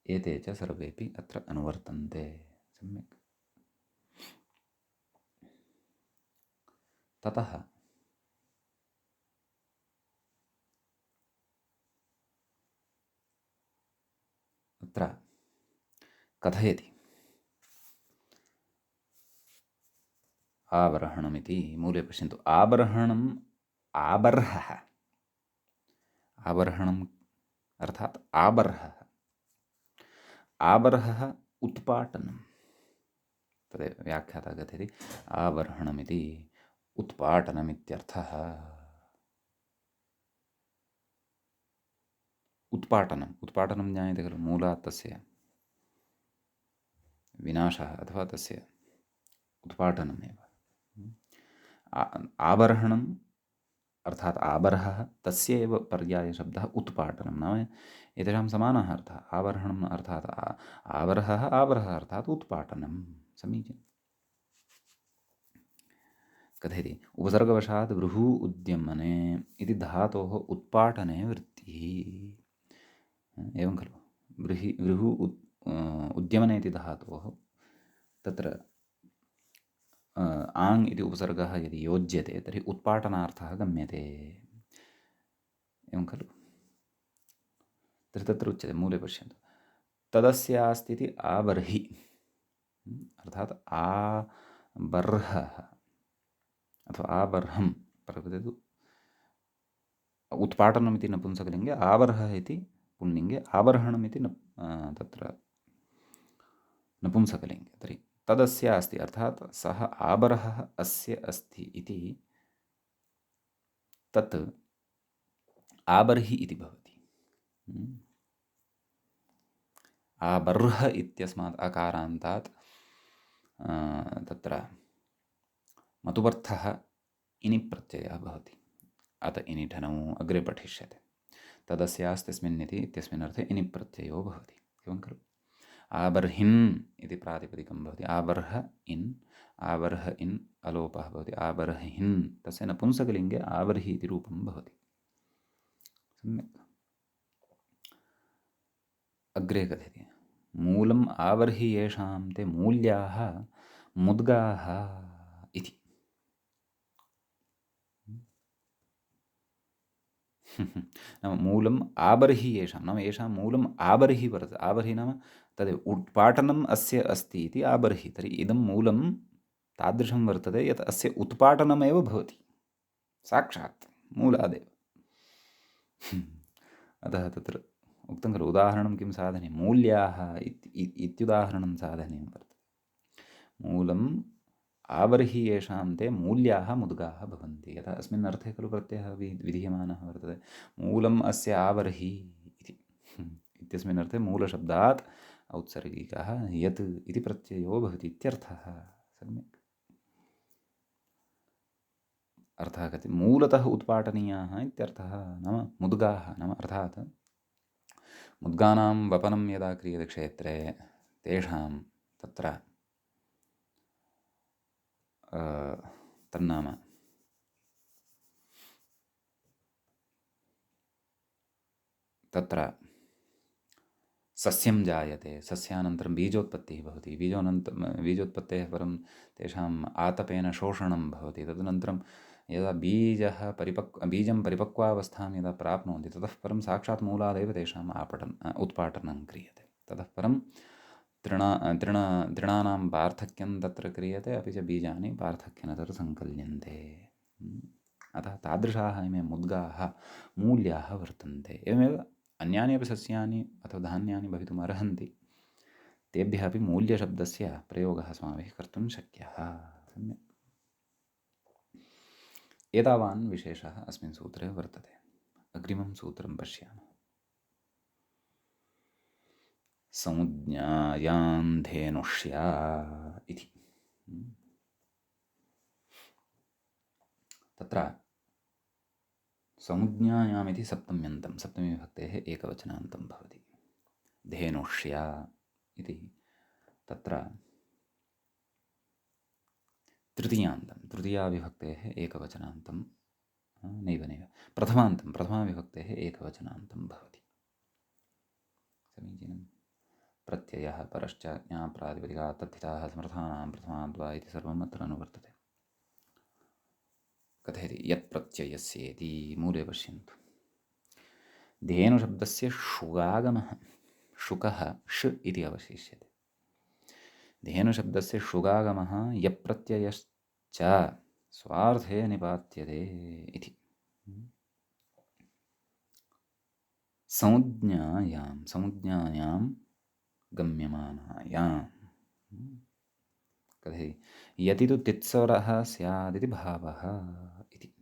एते च सर्वेपि अत्र अनुवर्तन्ते। सम्यक्। ततः अत्र कथयति। आबर्हणमिति मूले पश्यन्तु। आबर्हणम् आबर्हः, आबर्हणम् अर्थात् आबर्हः। आबर्हः उत्पाटनं, तदेव व्याख्याता कथयति। आबर्हणमिति उत्पाटनमित्यर्थः। उत्पाटनं ज्ञायते खलु। मूलात् तस्य विनाशः अथवा तस्य उत्पाटनमेव। आबर्हणं अर्थात् आबर्हः तस्य एव पर्यायशब्दः उत्पाटनं, नाम एतेषां समानः अर्थः। आबर्हणम् अर्थात् आबर्हः, आबर्हः अर्थात् उत्पाटनं। समीचीनं। कथयति उपसर्गवशात् वृः उद्यमने इति धातोः उत्पाटने वृत्तिः। एवं खलु, वृः उद्यमने इति धातोः तत्र आङ् इति उपसर्गः यदि योज्यते तर्हि उत्पाटनार्थः गम्यते। एवं खलु। तर्हि तत्र उच्यते, मूले पश्यन्तु, तदस्यास्ति इति आबर्हि, अर्थात् आबर्हः अथवा आबर्हं प्रकृते उत्पाटनमिति नपुंसकलिङ्गे, आबर्हः इति पुल्लिङ्गे, आबर्हणमिति तत्र नपुंसकलिङ्गे। तर्हि तदस्य अस्ति अर्थात् सः आबर्हः अस्य अस्ति इति तत् आबर्हि इति भवति। आबर्ह इत्यस्मात् अकारान्तात् तत्र मतुवर्थः इनि प्रत्ययः भवति। अत इनिठनौ अग्रे पठिष्यते। तदस्यास्त्यस्मिन् इति इत्यस्मिन् अर्थे इनि प्रत्ययो भवति। एवं खलु। आबर्हिन् इति प्रातिपदिकं भवति। आबर्ह इन् अलोपः भवति। आबर्हिन् तस्य नपुंसकलिङ्गे आबर्हि इति रूपं भवति। सम्यक्। अग्रे कथयति, मूलम् आबर्हि येषां ते मूल्याः मुद्गाः इति। नाम मूलम् आबर्हि येषां, नाम येषां मूलम् आबर्हि वर्तते। आबर्हि नाम तदेव उत्पाटनम् अस्य अस्ति इति आबर्हि। तर्हि इदं मूलं तादृशं वर्तते यत् अस्य उत्पाटनमेव भवति साक्षात् मूलादेव। अतः तत्र उक्तं खलु, उदाहरणं किं साधनीयं, मूल्याः इत्युदाहरणं साधनीयं वर्तते। मूलम् आबर्हि येषां ते मूल्याः मुद्गाः भवन्ति। यथा अस्मिन् अर्थे खलु प्रत्ययः विधीयमानः वर्तते, मूलम् अस्य आबर्हि इति। इत्यस्मिन् अर्थे मूलशब्दात् औत्सर्गिकः यत् इति प्रत्ययो भवति इत्यर्थः। सम्यक्। अर्थः कथं, मूलतः उत्पाटनीयाः इत्यर्थः, नाम मुद्गाः, नाम अर्थात् मुद्गानां वपनं यदा क्रियते क्षेत्रे, तेषां तत्र तन्नाम तत्र सस्यं जायते, सस्यानन्तरं बीजोत्पत्तिः भवति, बीजोत्पत्तेः परं तेषाम् आतपेन शोषणं भवति, तदनन्तरं यदा बीजं परिपक्वावस्थां यदा प्राप्नुवन्ति ततः परं साक्षात् मूलादेव तेषाम् उत्पाटनं क्रियते। ततः परं तृणानां पार्थक्यं तत्र क्रियते, अपि च बीजानि पार्थक्येन तत्र सङ्कल्यन्ते। अतः तादृशाः इमे मुद्गाः मूल्याः वर्तन्ते। एवमेव अन्यानि अपि सस्यानि अथवा धान्यानि भवितुम् अर्हन्ति, तेभ्यः अपि मूल्यशब्दस्य प्रयोगः अस्माभिः कर्तुं शक्यः। सम्यक्। एतावान् विशेषः अस्मिन् सूत्रे वर्तते। अग्रिमं सूत्रं पश्यामः। संज्ञायां धेनुष्या इति। तत्र संज्ञायामिति सप्तम्यन्तं, सप्तमीविभक्तेः एकवचनान्तं भवति। धेनुष्या इति तत्र तृतीयान्तं, तृतीयाविभक्तेः एकवचनान्तं, नैव प्रथमान्तं, प्रथमाविभक्तेः एकवचनान्तं भवति। समीचीनं। प्रत्ययः परश्च ज्ञाप्रातिपदिकात् तद्धिताः समर्थानां प्रथमाद्वा इति सर्वम् अत्र अनुवर्तते। कथयति यत्प्रत्ययस्येति, मूले पश्यन्तु। धेनुशब्दस्य षुगागमः, शुकः ष् इति अवशिष्यते। धेनुशब्दस्य षुगागमः यप्रत्ययश्च स्वार्थे निपात्यते इति। संज्ञायां गम्यमानायां कथयति यति तु तित्स्वरः स्यादिति भावः इति।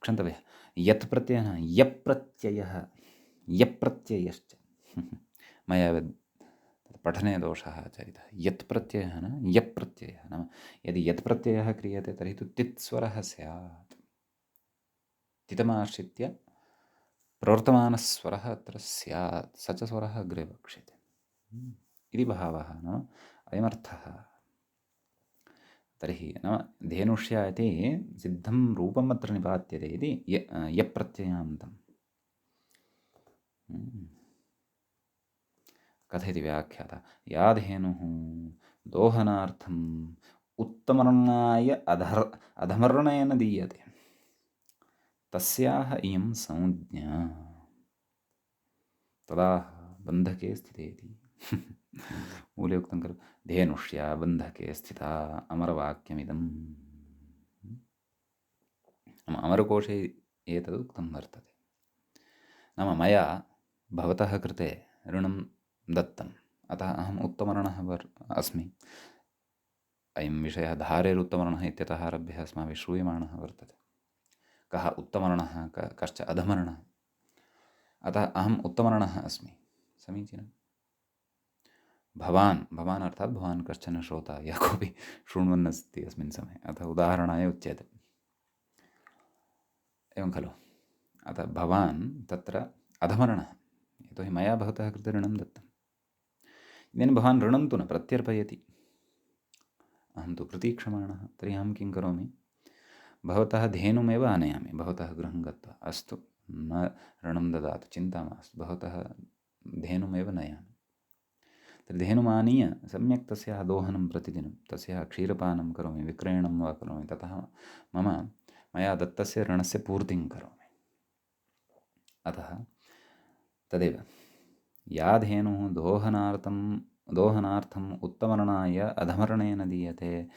क्षन्तव्यः, यत् प्रत्ययः यप्रत्ययश्च मया पठने दोषः आचरितः। यत् प्रत्ययः न यप्रत्ययः, नाम यदि यत् प्रत्ययः क्रियते तर्हि तु तित्स्वरः स्यात्। तितमाश्रित्य प्रवर्तमानस्वरः अत्र स्यात्, स च स्वरः अग्रे वक्ष्यते इति भावः, नाम अयमर्थः। तर्हि नाम धेनुष्या इति सिद्धं रूपम् अत्र निपात्यते इति यप्रत्ययान्तम्। कथयति व्याख्याता, या धेनुः दोहनार्थम् उत्तमर्णाय अधमर्णेन दीयते तस्याः इयं संज्ञा तदा बन्धके स्थिते इति। मूले उक्तं खलु, धेनुष्या बन्धके स्थिता अमरवाक्यमिदम्। अमरकोशे एतद् उक्तं वर्तते। नाम मया भवतः कृते ऋणं दत्तम्, अतः अहम् उत्तमर्णः अस्मि। अयं विषयः धारेरुत्तमर्णः इत्यतः आरभ्य अस्माभिः श्रूयमाणः वर्तते। कः उत्तमर्णः, कश्च अधमर्णः, अतः अहम् उत्तमर्णः अस्मि। समीचीनं। भवान् अर्थात् भवान् कश्चन श्रोता, यः कोऽपि शृण्वन् अस्ति अस्मिन् समये, अतः उदाहरणाय उच्यते, एवं खलु। अतः भवान् तत्र अधमर्णः, यतोहि मया भवतः कृते ऋणं दत्तम्। इदानीं भवान् ऋणं तु न प्रत्यर्पयति, अहं तु प्रतीक्षमाणः। तर्हि अहं किं करोमि, भवतः धेनुमेव आनयामि भवतः गृहं गत्वा। अस्तु, न ऋणं ददातु, चिन्ता मास्तु, भवतः धेनुमेव नयामि। तर्हि धेनुमानीय सम्यक् तस्याः दोहनं प्रतिदिनं, तस्याः क्षीरपानं करोमि, विक्रयणं वा करोमि, ततः मया दत्तस्य ऋणस्य पूर्तिं करोमि। अतः तदेव, या धेनुः दोहनार्थम् उत्तमर्णाय अधमर्णेन दीयते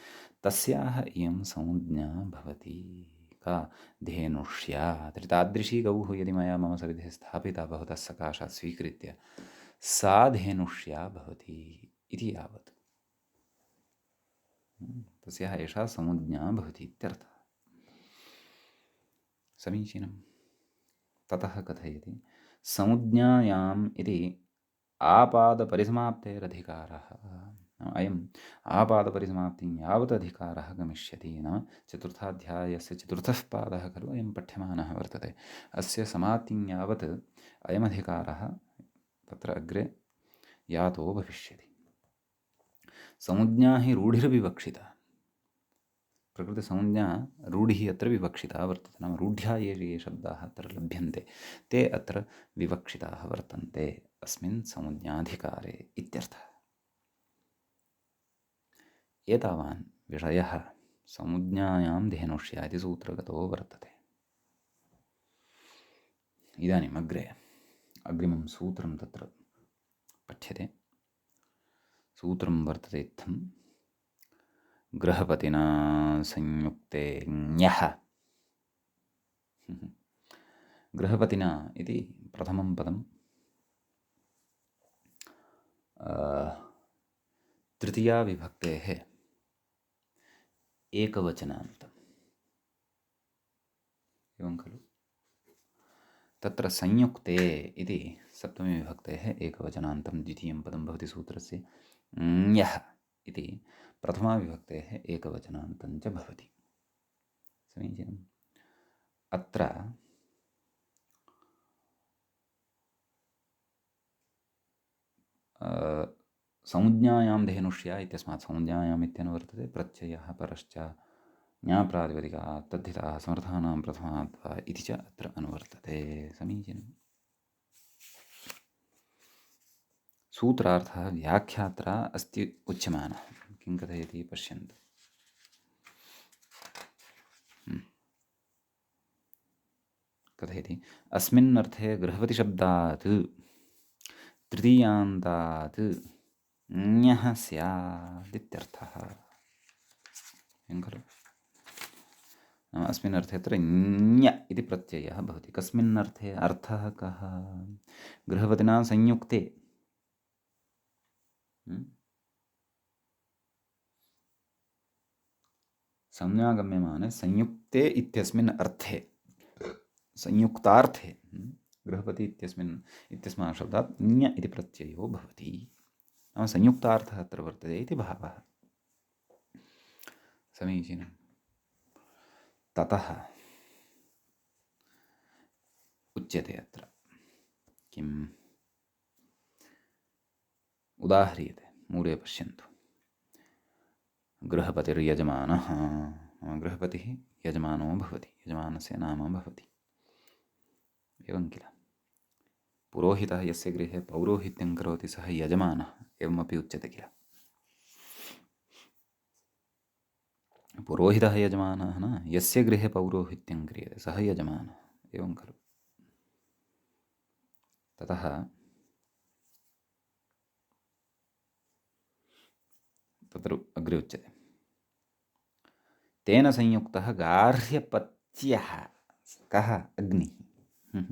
तस्याः इयं संज्ञा भवति। का? धेनुष्या। तर्हि तादृशी गौः यदि मया मम सविधे स्थापिता भवतः सकाशात् स्वीकृत्य, सा धेनुष्या भवति इति यावत्। तस्याः एषा संज्ञा भवति इत्यर्थः। समीचीनं। ततः कथयति, संज्ञायाम् इति आपादपरिसमाप्तेरधिकारः। अयम् आपादपरिसमाप्तिं यावत् अधिकारः गमिष्यति, नाम चतुर्थाध्यायस्य चतुर्थः पादः खलु अयं पठ्यमानः वर्तते। अस्य समाप्तिं यावत् अयमधिकारः तत्र अग्रे यातो भविष्यति। संज्ञा हि रूढिर्विवक्षिता। प्रकृतिसंज्ञा रूढिः अत्र विवक्षिता वर्तते, नाम रूढ्या ये शब्दाः अत्र लभ्यन्ते ते अत्र विवक्षिताः वर्तन्ते अस्मिन् संज्ञाधिकारे इत्यर्थः। एतावान् विषयः संज्ञायां धेनुष्या इति सूत्रगतो वर्तते। इदानीम् अग्रिमं सूत्रं तत्र पठ्यते। सूत्रं वर्तते इत्थं, गृहपतिना संयुक्ते ञः। गृहपतिना इति प्रथमं पदं तृतीया विभक्तेः एकवचनान्तम्, एवं खलु। तत्र संयुक्ते इति सप्तमी विभक्तेः एकवचनान्तं द्वितीयं पदं भवति सूत्रस्य। ञः इति प्रथमा विभक्तेः एकवचनान्तं च भवति। समीचीनम्। अत्र संज्ञायां धेनुष्या इत्यस्मात् संज्ञायाम् इत्यनुवर्तते प्रत्ययः परश्च ज्ञाप्रातिपदिकात् तद्धिताः समर्थानां प्रथमात् वा इति च अत्र अनुवर्तते। समीचीनम्। सूत्रार्थः व्याख्यात्रा अस्ति उच्यमानः। किं कथयति पश्यन्तु। कथयति, अस्मिन् अर्थे गृहपतिशब्दात् तृतीयान्तात् ञः स्यात् इत्यर्थः। खलु। अस्मिन् अर्थे अत्र ञ इति प्रत्ययः भवति। कस्मिन् अर्थे? अर्थः कः? गृहपतिना संयुक्ते। संज्ञागम्यमाने संयुक्ते इत्यस्मिन् अर्थे, संयुक्तार्थे गृहपति इत्यस्मात् शब्दात् ञ इति प्रत्ययो भवति। नाम संयुक्तार्थः अत्र वर्तते इति भावः। समीचीनम्। ततः उच्यते अत्र। किम् उदाह्रियते, मूले पश्यन्तु। गृहपतिर्यजमानः, गृहपतिः यजमानो भवति, यजमानस्य नाम भवति, एवं किल। पुरोहितः यस्य गृहे पौरोहित्यं करोति सः यजमानः एवमपि उच्यते किल। पुरोहितः यजमानः न, यस्य गृहे पौरोहित्यं क्रियते सः यजमानः, एवं खलु। ततः तत्र अग्रे उच्यते, तेन संयुक्तः गार्ह्यपत्यः। कः? अग्निः।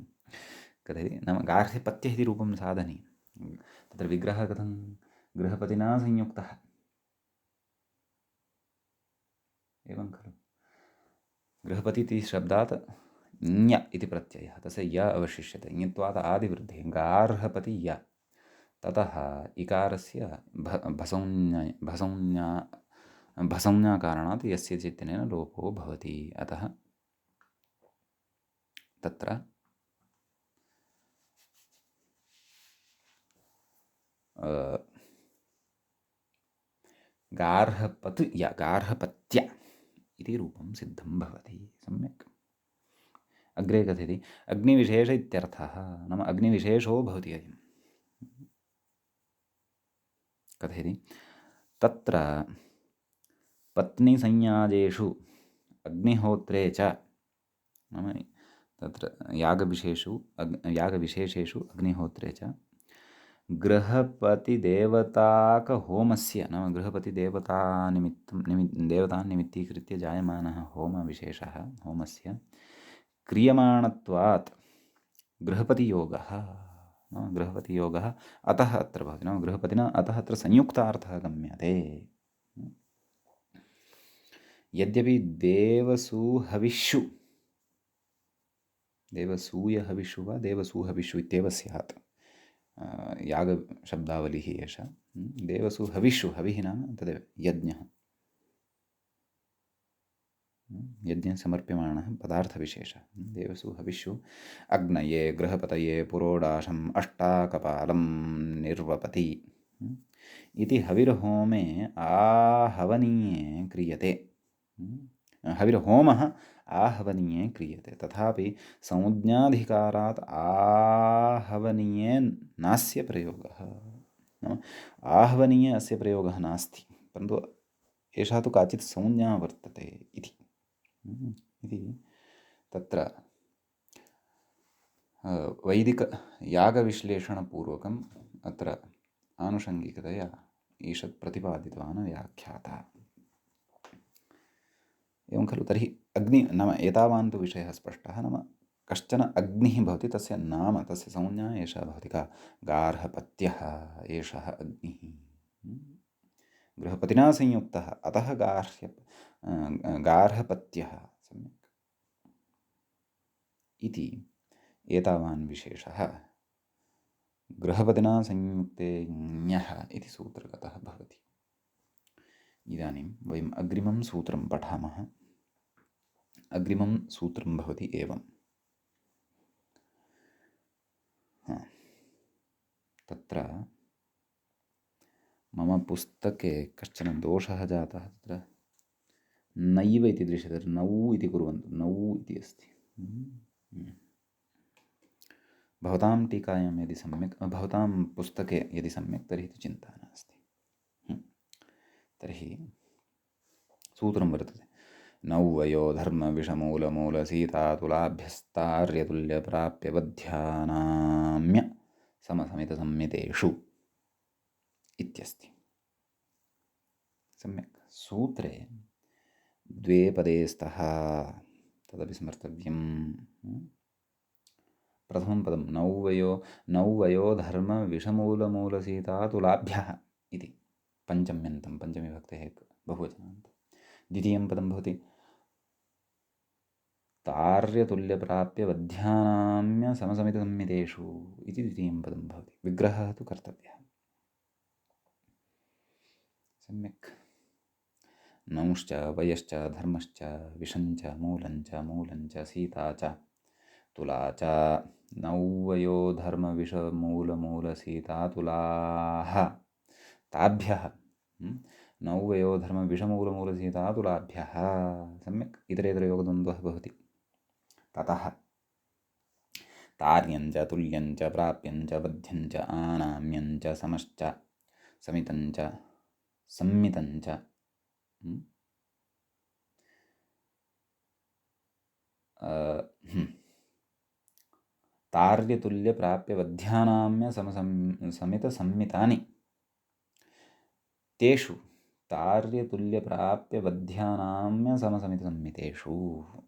कथयति नाम गार्ह्यपत्यः इति रूपं साधनीयं। तत्र विग्रहः कथं गृहपतिना संयुक्तः, एवं खलु। गृहपति इति शब्दात् ञ इति प्रत्ययः, तस्य य अवशिष्यते, ञत्वात् आदिवृद्धिः, गार्हपति य। ततः इकारस्य भसंज्ञाकारणात् यस्य चित्तेन लोपो भवति। अतः तत्र गार्हपत् य, गार्हपत्य इति रूपं सिद्धं भवति। सम्यक्। अग्रे कथयति अग्निविशेष इत्यर्थः, नाम अग्निविशेषो भवति अयं। कथयति तत्र पत्नीसंयाजेषु अग्निहोत्रे च, नाम तत्र यागविशेषेषु अग्निहोत्रे च गृहपतिदेवताकहोमस्य, नाम देवतान् निमित्तीकृत्य जायमानः होमविशेषः, होमस्य क्रियमाणत्वात् गृहपतियोगः, गृहपतियोगः अतः अत्र भवति, नाम गृहपतिना अतः अत्र संयुक्तार्थः गम्यते। यद्यपि देवसूहविषु, देवसूयहविषु वा देवसूहविषु इत्येव स्यात्, यागशब्दावलिः एषा। देवसूहविषु, हविः नाम तदेव यज्ञः, यज्ञं समर्प्यमाणः पदार्थविशेषः। देवसूहविषु अग्नये गृहपतये पुरोडाशम् अष्टाकपालं निर्वपति इति हविर्होमे आहवनीये क्रियते। हविर्होमः आहवनीये क्रियते, तथापि संज्ञाधिकारात् आहवनीये नास्य प्रयोगः, नाम आहवनीये अस्य प्रयोगः नास्ति, परन्तु एषा तु काचित् संज्ञा वर्तते इति तत्र वैदिकयागविश्लेषणपूर्वकम् अत्र आनुषङ्गिकतया ईषत् प्रतिपादितवान् व्याख्याता। एवं खलु। तर्हि नाम एतावान् तु विषयः स्पष्टः, नाम कश्चन अग्निः भवति, तस्य नाम, तस्य संज्ञा एषा भवति का, गार्हपत्यः, एषः अग्निः गृहपतिना संयुक्तः, अतः गार्हपत्यः। सम्यक्। इति एतावान् विशेषः गृहपतिना संयुक्ते ञः इति सूत्रगतः भवति। इदानीं वयम् अग्रिमं सूत्रं पठामः। अग्रिमं सूत्रं भवति एवं। तत्र मम पुस्तके कश्चन दोषः जातः, तत्र नैव इति दृश्यते, नौ इति कुर्वन्तु, नौ इति अस्ति। भवतां टीकायां यदि सम्यक्, भवतां पुस्तके यदि सम्यक्, तर्हि तु चिन्ता नास्ति। तर्हि सूत्रं वर्तते, नौवयो धर्मविषमूलमूलसीतातुलाभ्यस्तार्यतुल्यप्राप्यवध्यानाम्य समसमितसंमितेषु इत्यस्ति। सम्यक्। सूत्रे द्वे पदे स्तः, तदपि स्मर्तव्यम्। प्रथमं पदं नौवयो धर्मविषमूलमूलसीतातुलाभ्यः इति पञ्चम्यन्तं, पञ्चमीविभक्तेः बहुवचनान्तं। द्वितीयं पदं भवति तार्यतुल्यप्राप्यवध्यानाम्य समसमितसंमितेषु इति द्वितीयं पदं भवति। विग्रहः तु कर्तव्यः। सम्यक्। नंश्च वयश्च धर्मश्च विषञ्च मूलञ्च सीता च तुला च नौवयो धर्मविषमूलमूलसीता तुलाः ताभ्यः नौवयो धर्मविषमूलमूलसीता तुलाभ्यः सम्यक् इतरेतरयोगद्वन्द्वः भवति। ततः तार्यञ्च तुल्यञ्च प्राप्यञ्च बध्यञ्च आनाम्यञ्च समश्च समितञ्च सम्मितञ्च तार्यतुल्यप्राप्यवध्यानाम्य समितसम्मितानि तेषु तार्यतुल्यप्राप्यवध्यानाम्य समसमितसम्मितेषु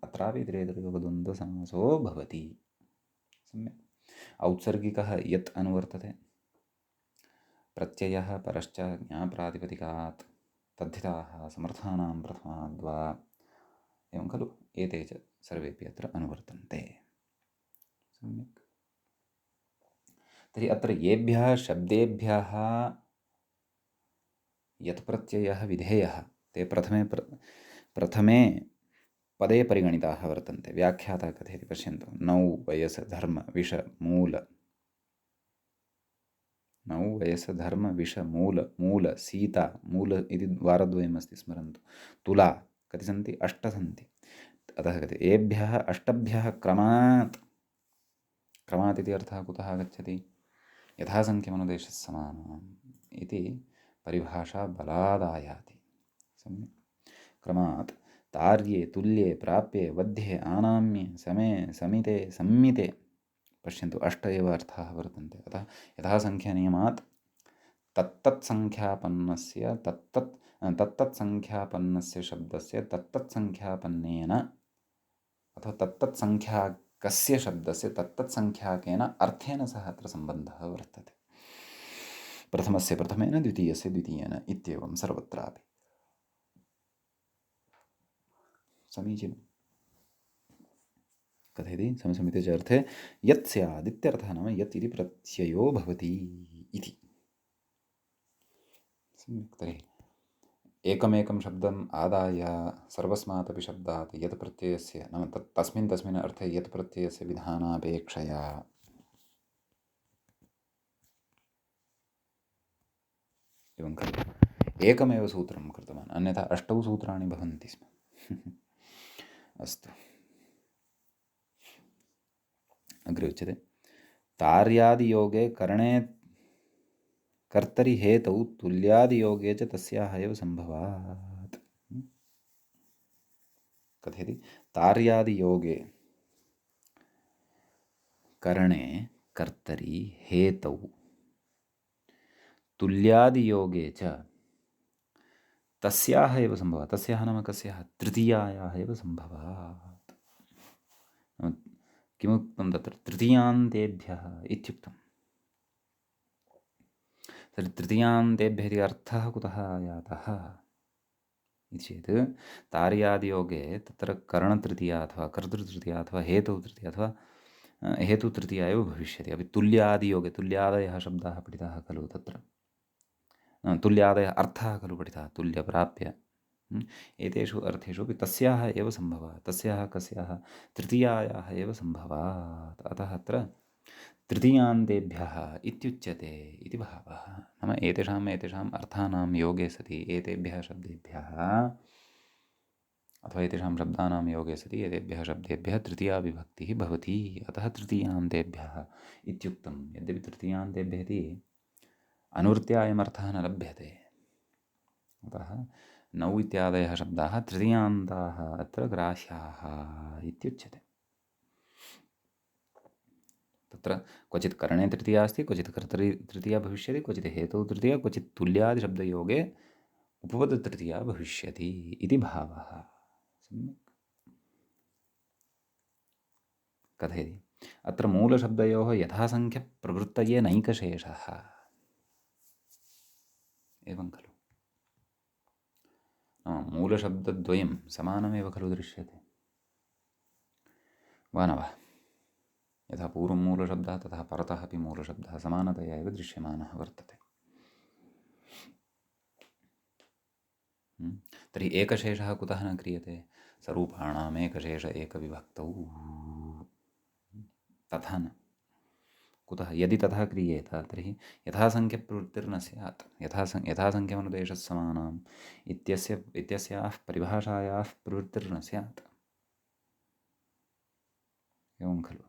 अत्रापि इतरेतरयोगद्वन्द्वसमासो भवति। सम्यक् औत्सर्गिकः यत् अनुवर्तते प्रत्ययः परश्च ज्ञाप्रातिपदिकात् तद्धिताः समर्थानां प्रथमाद्वा एवं खलु एते च सर्वेपि अत्र अनुवर्तन्ते। सम्यक् तर्हि अत्र येभ्यः शब्देभ्यः यत् प्रत्ययः विधेयः ते प्रथमे पदे परिगणिताः वर्तन्ते। व्याख्याता कथयति पश्यन्तु नौ वयस धर्म विष मूल नौ वयस धर्म विष मूल सीता मूल इति द्वारद्वयमस्ति स्मरन्तु। तुला कति सन्ति 8 सन्ति। अतः कति एभ्यः अष्टभ्यः क्रमात् इति अर्थः कुतः आगच्छति यथासङ्ख्यमनुदेशः समानम् इति परिभाषा बलादायाति। सम्यक् क्रमात् तार्ये तुल्ये प्राप्ये वध्ये आनाम्ये समे समिते सम्मिते पश्यन्तु 8 एव अर्थाः वर्तन्ते। अतः यथासङ्ख्यनियमात् तत्तत्सङ्ख्यापन्नस्य तत्तत्सङ्ख्यापन्नस्य शब्दस्य तत्तत्सङ्ख्यापन्नेन अथवा तत्तत्सङ्ख्याकस्य शब्दस्य तत्तत्सङ्ख्याकेन अर्थेन सह अत्र सम्बन्धः वर्तते। प्रथमस्य प्रथमेन द्वितीयस्य द्वितीयेन इत्येवं सर्वत्रापि। समीचीनं कथयति समसमिते च अर्थे यत् स्यात् इत्यर्थः नाम यत् इति प्रत्ययो भवति इति। सम्यक् तर्हि एकमेकं शब्दम् आदाय सर्वस्मात् अपि शब्दात् यत् प्रत्ययस्य नाम तस्मिन् अर्थे यत् प्रत्ययस्य विधानापेक्षया एवं खलु एकमेव सूत्रं कृतवान् अन्यथा 8 सूत्राणि भवन्ति स्म। अस्तु अग्रे उच्यते तार्यादियोगे करणे कर्तरि हेतौ तुल्यादियोगे च तस्याः एव सम्भवात्। कथयति तार्यादियोगे करणे कर्तरि हेतौ तुल्यादियोगे च तस्याः एव सम्भवात्। तस्याः नाम कस्याः तृतीयायाः एव सम्भवात्। किमुक्तं तत्र तृतीयान्तेभ्यः इत्युक्तम्। तर्हि तृतीयान्तेभ्यः इति अर्थः कुतः आयातः इति चेत् तार्यादियोगे तत्र करणतृतीया अथवा कर्तृतृतीया अथवा हेतुतृतीया अथवा हेतुतृतीया एव भविष्यति। अपि तुल्यादियोगे तुल्यादयः शब्दाः पठिताः खलु तत्र तुल्यादयः अर्थः खलु पठितः तुल्यप्राप्य एतेषु अर्थेषु अपि तस्याः एव सम्भवात्। तस्याः कस्याः तृतीयायाः एव सम्भवात्। अतः अत्र तृतीयान्तेभ्यः इत्युच्यते इति भावः। नाम एतेषाम् अर्थानां योगे सति एतेभ्यः शब्देभ्यः अथवा एतेषां शब्दानां योगे सति एतेभ्यः शब्देभ्यः तृतीया विभक्तिः भवति। अतः तृतीयान्तेभ्यः इत्युक्तं। यद्यपि तृतीयान्तेभ्यः इति अनुवृत्त्या अयमर्थः न लभ्यते। अतः नौ इत्यादयः शब्दाः तृतीयान्ताः अत्र ग्राह्याः इत्युच्यते। तत्र क्वचित् करणे तृतीया अस्ति क्वचित् कर्तरि तृतीया भविष्यति क्वचित् हेतौ तृतीया क्वचित् तुल्यादिशब्दयोगे उपपदतृतीया भविष्यति इति भावः। सम्यक् कथयति अत्र मूलशब्दयोः यथासङ्ख्यप्रवृत्तये नैकशेषः एवं खलु मूलशब्दद्वयं समानमेव खलु दृश्यते वा न वा। यथा पूर्वं मूलशब्दः तथा परतः अपि मूलशब्दः समानतया एव दृश्यमानः वर्तते। तर्हि एकशेषः कुतः न क्रियते सरूपाणाम् एकशेष एकविभक्तौ तथा न। कुतः? यदि तथा क्रियेत तर्हि यथासङ्ख्यप्रवृत्तिर्न स्यात्। यथासङ्ख्यमनुदेशस्समानाम् इत्यस्याः परिभाषायाः प्रवृत्तिर्न स्यात्। एवं खलु?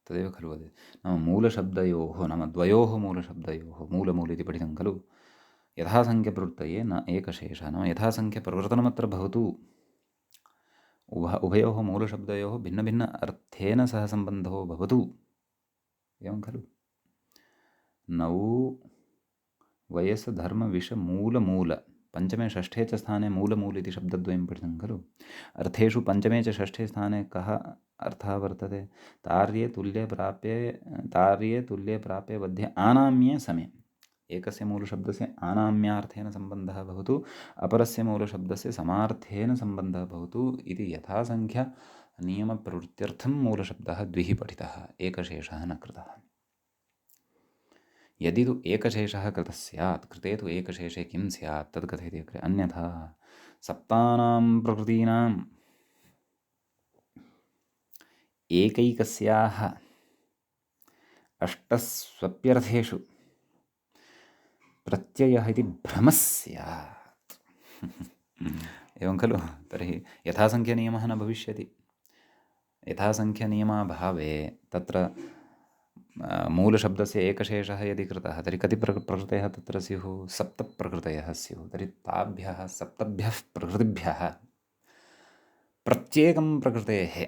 तदेव खलु वदति। नाम मूलशब्दयोः, नाम द्वयोः मूलशब्दयोः, मूलमूल इति पठितं खलु, यथासङ्ख्यप्रवृत्तये न एकशेषः। नाम यथासङ्ख्यप्रवर्तनमत्र भवतु, उभयोः मूलशब्दयोः भिन्नभिन्न अर्थेन सह सम्बन्धो भवतु। एवं खलु? नौ वयस् धर्म विष मूलमूल, पञ्चमे षष्ठे च स्थाने मूलमूल इति शब्दद्वयं पठितं खलु। अर्थेषु पञ्चमे च षष्ठे स्थाने कः अर्थः वर्तते? तार्ये तुल्ये प्राप्ये वध्ये आनाम्ये समे। एकस्य मूलशब्दस्य आनाम्यार्थेन सम्बन्धः भवतु, अपरस्य मूलशब्दस्य समार्थेन सम्बन्धः भवतु इति यथासङ्ख्यनियमप्रवृत्त्यर्थं मूलशब्दः द्विः पठितः, एकशेषः न कृतः। यदि तु एकशेषः कृतः स्यात्, कृते तु एकशेषे किं स्यात् तद् कथयति अग्रे। अन्यथा सप्तानां प्रकृतीनाम् एकैकस्याः अष्टस्वप्यर्थेषु प्रत्ययः इति भ्रमः स्यात्। एवं खलु? तर्हि यथासङ्ख्यनियमः न भविष्यति। यथासङ्ख्यनियमाभावे तत्र मूलशब्दस्य एकशेषः यदि कृतः तर्हि कति प्रकृतयः तत्र स्युः? सप्तप्रकृतयः स्युः। तर्हि ताभ्यः सप्तभ्यः प्रकृतिभ्यः प्रत्येकं प्रकृतेः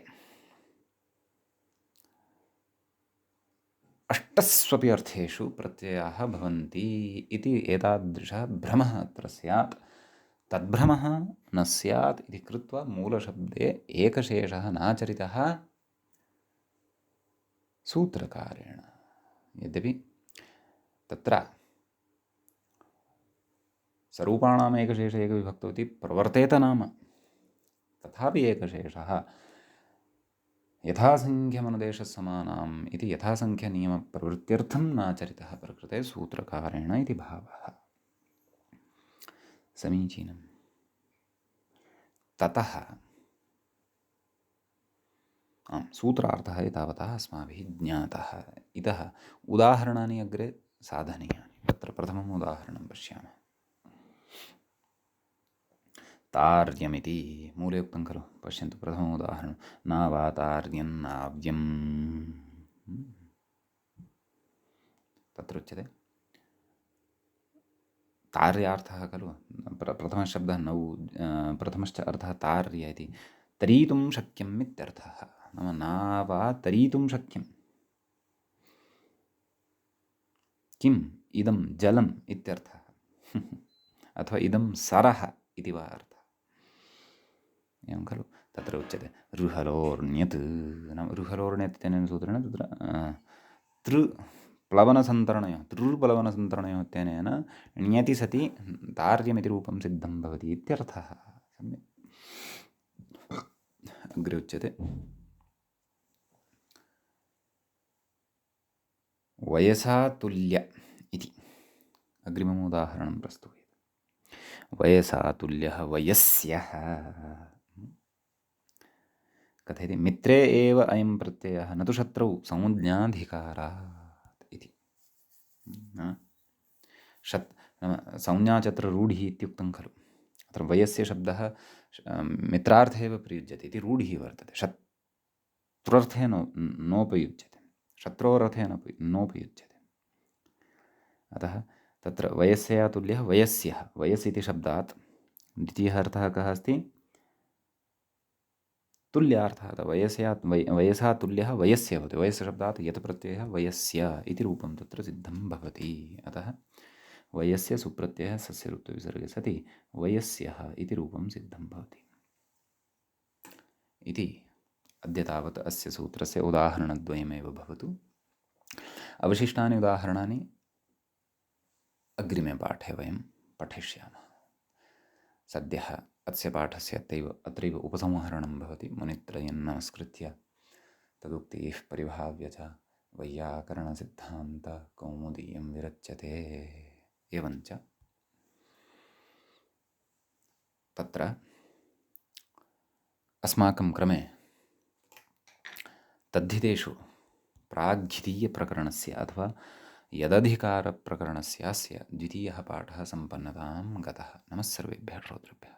अष्टस्वपि अर्थेषु प्रत्ययाः भवन्ति इति एतादृशः भ्रमः अत्र स्यात्। तद्भ्रमः न स्यात् इति कृत्वा मूलशब्दे एकशेषः नाचरितः सूत्रकारेण। यद्यपि तत्र स्वरूपाणाम् एकशेष एकविभक्तौ इति प्रवर्तेत नाम, तथापि एकशेषः यथासङ्ख्यमनुदेशसमानाम् इति यथासङ्ख्यनियमप्रवृत्त्यर्थं नाचरितः प्रकृते सूत्रकारेण इति भावः। समीचीनम्। ततः सूत्रार्थः एतावता अस्माभिः ज्ञातः। इतः उदाहरणानि अग्रे साधनीयानि। तत्र प्रथमम् उदाहरणं पश्यामः। तार्यमिति मूले उक्तं खलु, पश्यन्तु प्रथमम् उदाहरणं। नावातार्यं नाव्यं, तत्र उच्यते तार्यार्थः खलु। प्रथमशब्दः नौ, प्रथमश्च अर्थः तार्य इति, तरीतुं शक्यम् इत्यर्थः। नाम नावातरीतुं शक्यं। किम्? इदं जलम् इत्यर्थः। अथवा इदं सरः इति वा अर्थः। एवं खलु? तत्र उच्यते रुहलोर्ण्यत्। नाम रुहलोर्ण्यत् इत्यनेन सूत्रेण तत्र तृप्लवनसन्तरणयोः इत्यनेन ण्यति सति तार्यमिति रूपं सिद्धं भवति इत्यर्थः। सम्यक्। अग्रे उच्यते वयसा तुल्य इति। अग्रिमम् उदाहरणं प्रस्तुयते। वयसा तुल्यः वयस्यः। कथयति मित्रे एव अयं प्रत्ययः न तु शत्रौ संज्ञाधिकारात् इति। नाम संज्ञा च अत्र रूढिः इत्युक्तं खलु। अत्र वयस्य शब्दः मित्रार्थे एव प्रयुज्यते इति रूढिः वर्तते। शत्रुर्थे नोपयुज्यते, शत्रोरर्थे नोपयुज्यते। अतः तत्र वयस्या तुल्यः वयस्यः, वयस् इति शब्दात् द्वितीयः अर्थः कः अस्ति? तुल्यार्थः। वयसा तुल्यः वयस्य भवति। वयस्य शब्दात् यत् प्रत्ययः वयस्य इति रूपं तत्र सिद्धं भवति। अतः वयस्य सुप्रत्ययः सस्य रुत्वविसर्गे सति वयस्यः इति रूपं सिद्धं भवति इति। अद्य तावत् अस्य सूत्रस्य उदाहरणद्वयमेव भवतु। अवशिष्टानि उदाहरणानि अग्रिमे पाठे वयं पठिष्यामः। सद्यः अस्य पाठस्य अत्रैव उपसंहरणं भवति। मुनित्रयं नमस्कृत्य तदुक्तिः परिभाव्य च वैयाकरणसिद्धान्तकौमुदीयं विरच्यते। एवञ्च तत्र अस्माकं क्रमे तद्धितेषु प्राग्द्वितीयप्रकरणस्य अथवा यदधिकारप्रकरणस्यास्य द्वितीयः पाठः सम्पन्नतां गतः। नमः सर्वेभ्यः श्रोतृभ्यः।